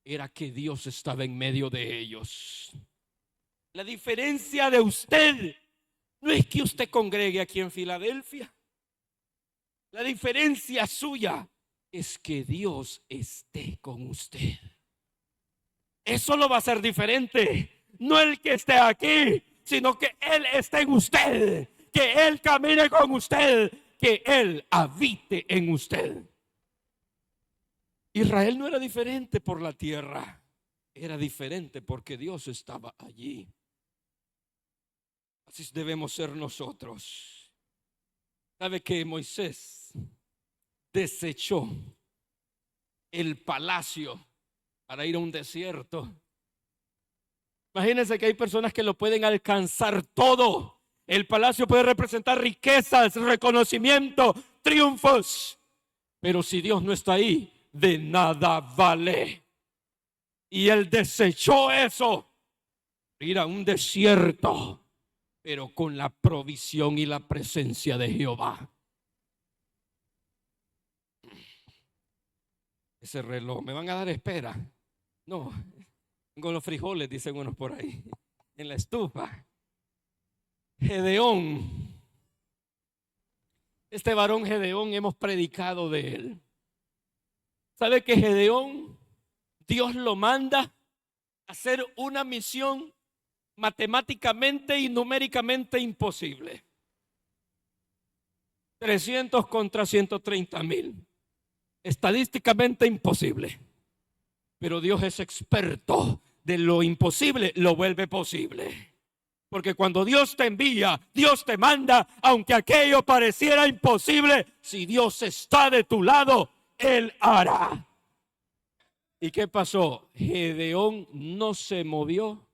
Speaker 1: era que Dios estaba en medio de ellos? La diferencia de usted no es que usted congregue aquí en Filadelfia. La diferencia suya es que Dios esté con usted. Eso lo va a hacer diferente. No el que esté aquí, sino que Él esté en usted, que Él camine con usted, que Él habite en usted. Israel no era diferente por la tierra, era diferente porque Dios estaba allí. Así debemos ser nosotros. ¿Sabe que Moisés desechó el palacio para ir a un desierto? Imagínense que hay personas que lo pueden alcanzar todo. El palacio puede representar riquezas, reconocimiento, triunfos, pero si Dios no está ahí, de nada vale. Y él desechó eso, ir a un desierto, pero con la provisión y la presencia de Jehová. Ese reloj, ¿me van a dar espera? No, tengo los frijoles, dicen unos por ahí, en la estufa. Gedeón, este varón Gedeón, hemos predicado de él. ¿Sabe que Gedeón, Dios lo manda a hacer una misión matemáticamente y numéricamente imposible? 300 contra 130,000. Estadísticamente imposible. Pero Dios es experto de lo imposible, lo vuelve posible. Porque cuando Dios te envía, Dios te manda, aunque aquello pareciera imposible, si Dios está de tu lado, Él hará. ¿Y qué pasó? Gedeón no se movió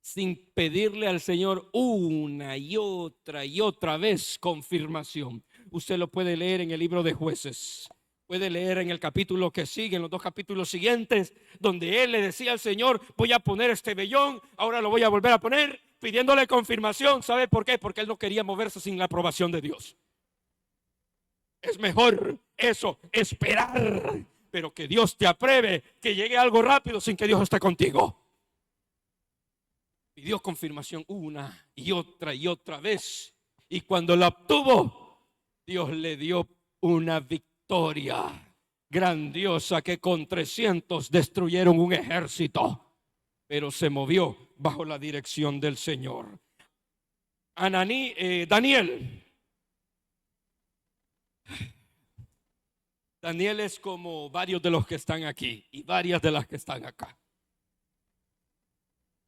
Speaker 1: sin pedirle al Señor una y otra vez confirmación. Usted lo puede leer en el libro de Jueces. Puede leer en el capítulo que sigue, en los 2 capítulos siguientes, donde él le decía al Señor: voy a poner este vellón, ahora lo voy a volver a poner, pidiéndole confirmación. ¿Sabe por qué? Porque él no quería moverse sin la aprobación de Dios. Es mejor eso, esperar, pero que Dios te apruebe, que llegue algo rápido sin que Dios esté contigo. Pidió confirmación una y otra vez, y cuando la obtuvo, Dios le dio una victoria grandiosa, que con 300 destruyeron un ejército, pero se movió bajo la dirección del Señor. Daniel es como varios de los que están aquí y varias de las que están acá.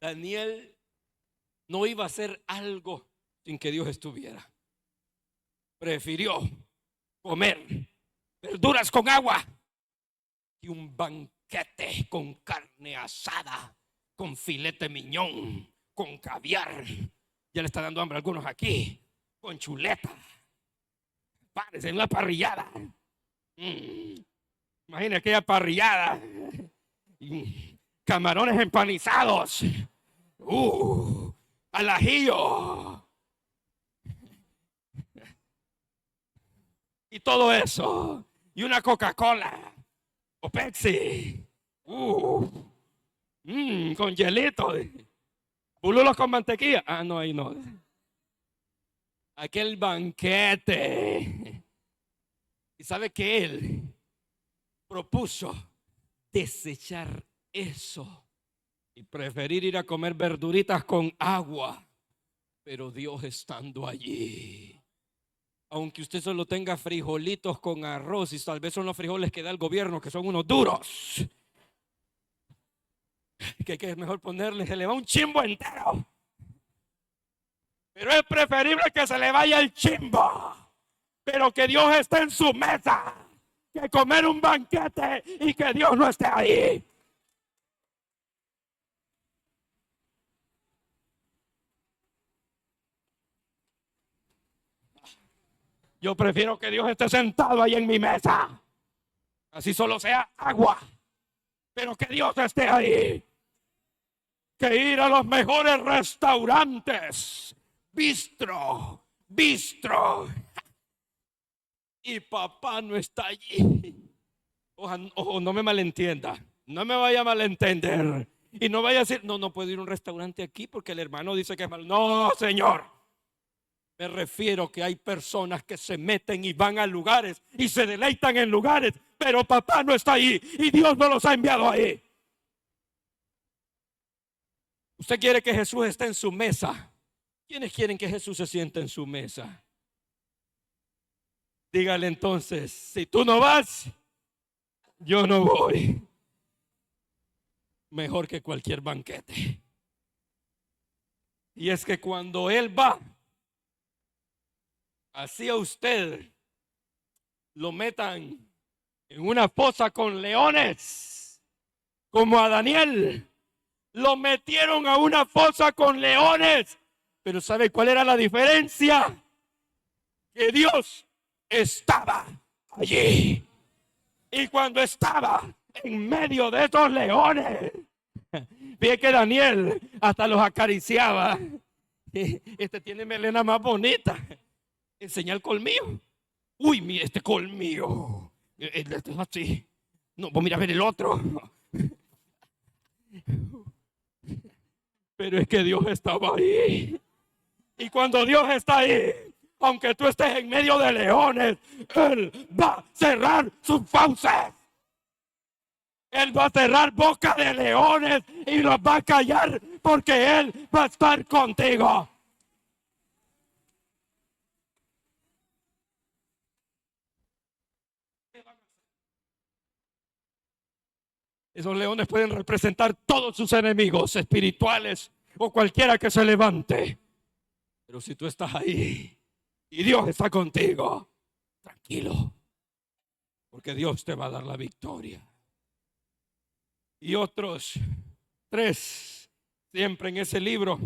Speaker 1: Daniel no iba a hacer algo sin que Dios estuviera. Prefirió comer verduras con agua y un banquete con carne asada, con filete miñón, con caviar. Ya le está dando hambre a algunos aquí. Con chuleta. Parece una parrillada. Imagina aquella parrillada. Camarones empanizados. Al ajillo. Y todo eso. Y una Coca-Cola o Pepsi, con hielito, bululos con mantequilla. No, ahí no. Aquel banquete. Y sabe que él propuso desechar eso y preferir ir a comer verduritas con agua, pero Dios estando allí. Aunque usted solo tenga frijolitos con arroz, y tal vez son los frijoles que da el gobierno, que son unos duros, que es mejor ponerle, se le va un chimbo entero. Pero es preferible que se le vaya el chimbo, pero que Dios esté en su mesa, que comer un banquete y que Dios no esté ahí. Yo prefiero que Dios esté sentado ahí en mi mesa, así solo sea agua, pero que Dios esté ahí, que ir a los mejores restaurantes, bistro, y papá no está allí. Ojo, no me malentienda, no me vaya a malentender y no vaya a decir, no puedo ir a un restaurante aquí porque el hermano dice que es malo. No, Señor, me refiero que hay personas que se meten y van a lugares y se deleitan en lugares, pero papá no está ahí y Dios no los ha enviado ahí. Usted quiere que Jesús esté en su mesa. ¿Quiénes quieren que Jesús se siente en su mesa? Dígale entonces, si tú no vas, yo no voy. Mejor que cualquier banquete. Y es que cuando Él va, así a usted lo metan en una fosa con leones, como a Daniel, lo metieron a una fosa con leones. Pero ¿sabe cuál era la diferencia? Que Dios estaba allí. Y cuando estaba en medio de esos leones, vi que Daniel hasta los acariciaba. Este tiene melena más bonita. Enseña el colmillo. Uy, mira este colmillo. Este es así. No, pues mira a ver el otro. Pero es que Dios estaba ahí. Y cuando Dios está ahí, aunque tú estés en medio de leones, Él va a cerrar sus fauces. Él va a cerrar boca de leones y los va a callar porque Él va a estar contigo. Esos leones pueden representar todos sus enemigos espirituales o cualquiera que se levante. Pero si tú estás ahí y Dios está contigo, tranquilo, porque Dios te va a dar la victoria. Y otros 3, siempre en ese libro,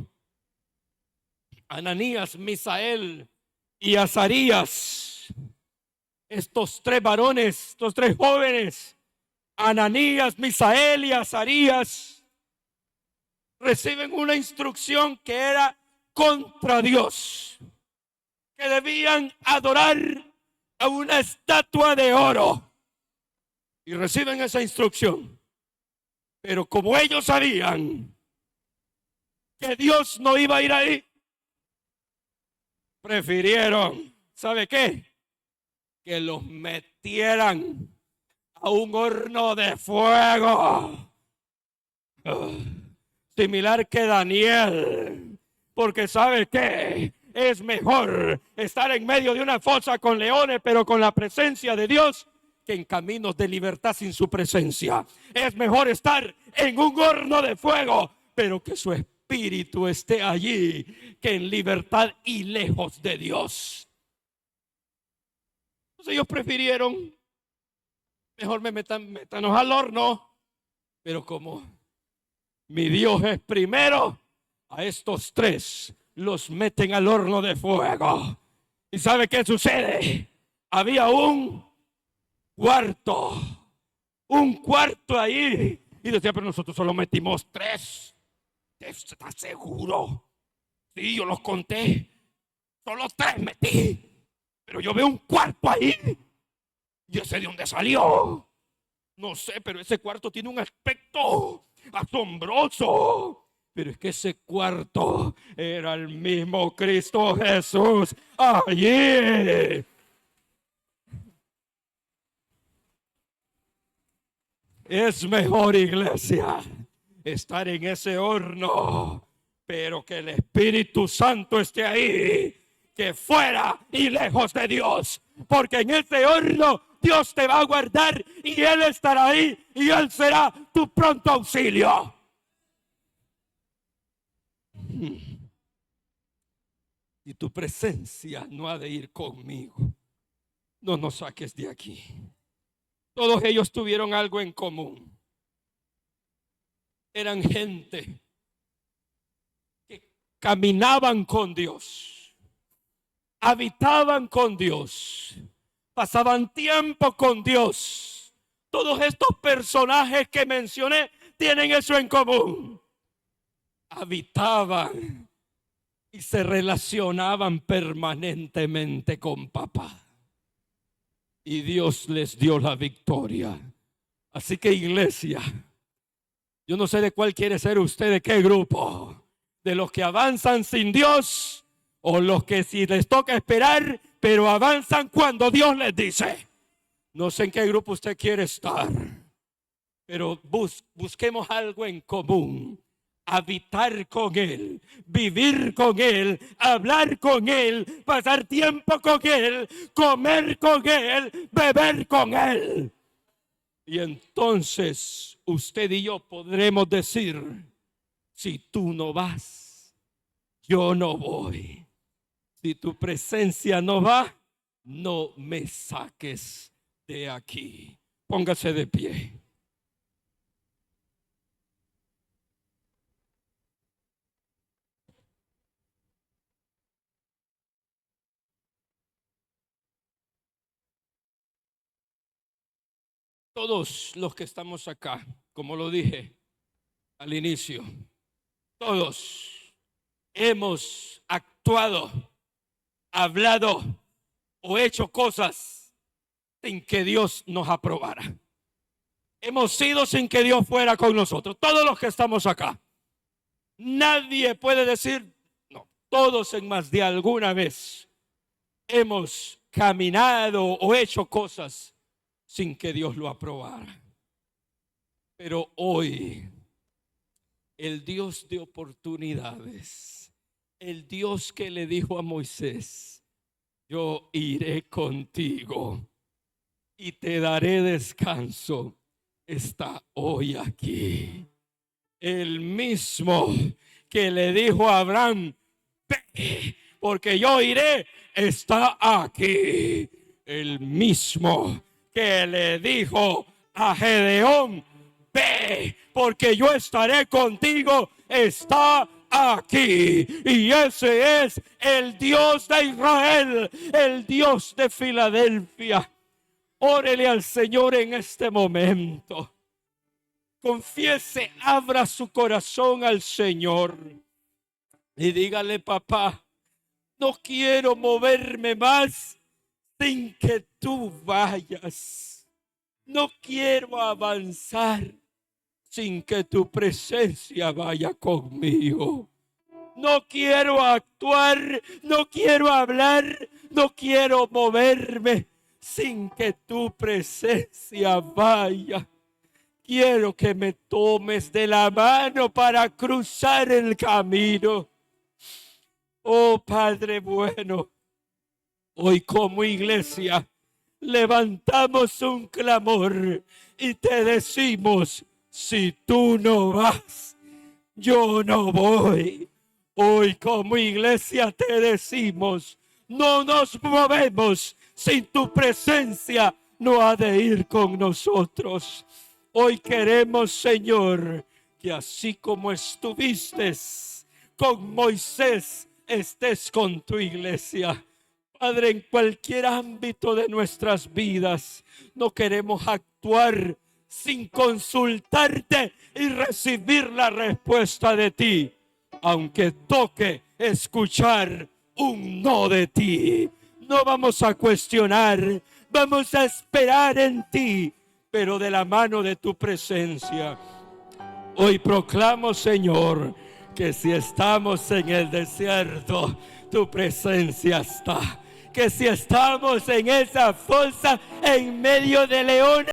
Speaker 1: Ananías, Misael y Azarías. Estos 3 varones, estos 3 jóvenes, Ananías, Misael y Azarías, reciben una instrucción que era contra Dios, que debían adorar a una estatua de oro, y reciben esa instrucción. Pero como ellos sabían que Dios no iba a ir ahí, prefirieron, ¿sabe qué? Que los metieran a un horno de fuego, similar que Daniel, porque ¿sabe qué? Es mejor estar en medio de una fosa con leones, pero con la presencia de Dios, que en caminos de libertad sin su presencia. Es mejor estar en un horno de fuego, pero que su espíritu esté allí, que en libertad y lejos de Dios. Entonces ellos prefirieron, mejor métanos al horno, pero como mi Dios es primero, a estos 3 los meten al horno de fuego. ¿Y sabe qué sucede? Había un cuarto ahí, y decía, pero nosotros solo metimos 3. ¿Estás seguro? Sí, yo los conté, solo 3 metí, pero yo veo un cuarto ahí. ¿Y ese de dónde salió? No sé, pero ese cuarto tiene un aspecto asombroso. Pero es que ese cuarto era el mismo Cristo Jesús allí. Es mejor, iglesia, estar en ese horno, pero que el Espíritu Santo esté ahí, que fuera y lejos de Dios, porque en ese horno Dios te va a guardar y Él estará ahí y Él será tu pronto auxilio. Y tu presencia no ha de ir conmigo. No nos saques de aquí. Todos ellos tuvieron algo en común. Eran gente que caminaban con Dios, habitaban con Dios, pasaban tiempo con Dios. Todos estos personajes que mencioné tienen eso en común. Habitaban y se relacionaban permanentemente con papá. Y Dios les dio la victoria. Así que, iglesia, yo no sé de cuál quiere ser usted, de qué grupo. De los que avanzan sin Dios, o los que si les toca esperar, pero avanzan cuando Dios les dice. No sé en qué grupo usted quiere estar, pero busquemos algo en común. Habitar con Él, vivir con Él, hablar con Él, pasar tiempo con Él, comer con Él, beber con Él. Y entonces usted y yo podremos decir: si tú no vas, yo no voy. Si tu presencia no va, no me saques de aquí. Póngase de pie. Todos los que estamos acá, como lo dije al inicio, todos hemos actuado, hablado o hecho cosas sin que Dios nos aprobara. Hemos sido sin que Dios fuera con nosotros. Todos los que estamos acá. Nadie puede decir, no, todos en más de alguna vez hemos caminado o hecho cosas sin que Dios lo aprobara. Pero hoy, el Dios de oportunidades, el Dios que le dijo a Moisés: yo iré contigo y te daré descanso, está hoy aquí. El mismo que le dijo a Abraham: ve, porque yo iré, está aquí. El mismo que le dijo a Gedeón: ve, porque yo estaré contigo, está aquí. Y ese es el Dios de Israel, el Dios de Filadelfia. Órele al Señor en este momento. Confiese, abra su corazón al Señor y dígale: papá, no quiero moverme más sin que tú vayas. No quiero avanzar sin que tu presencia vaya conmigo. No quiero actuar, no quiero hablar, no quiero moverme sin que tu presencia vaya. Quiero que me tomes de la mano para cruzar el camino. Oh Padre bueno, hoy como iglesia levantamos un clamor y te decimos: si tú no vas, yo no voy. Hoy como iglesia te decimos: no nos movemos sin tu presencia, no ha de ir con nosotros. Hoy queremos, Señor, que así como estuviste con Moisés, estés con tu iglesia. Padre, en cualquier ámbito de nuestras vidas, no queremos actuar sin consultarte y recibir la respuesta de ti, aunque toque escuchar un no de ti. No vamos a cuestionar, vamos a esperar en ti, pero de la mano de tu presencia. Hoy proclamo, Señor, que si estamos en el desierto, tu presencia está. Que si estamos en esa fosa en medio de leones,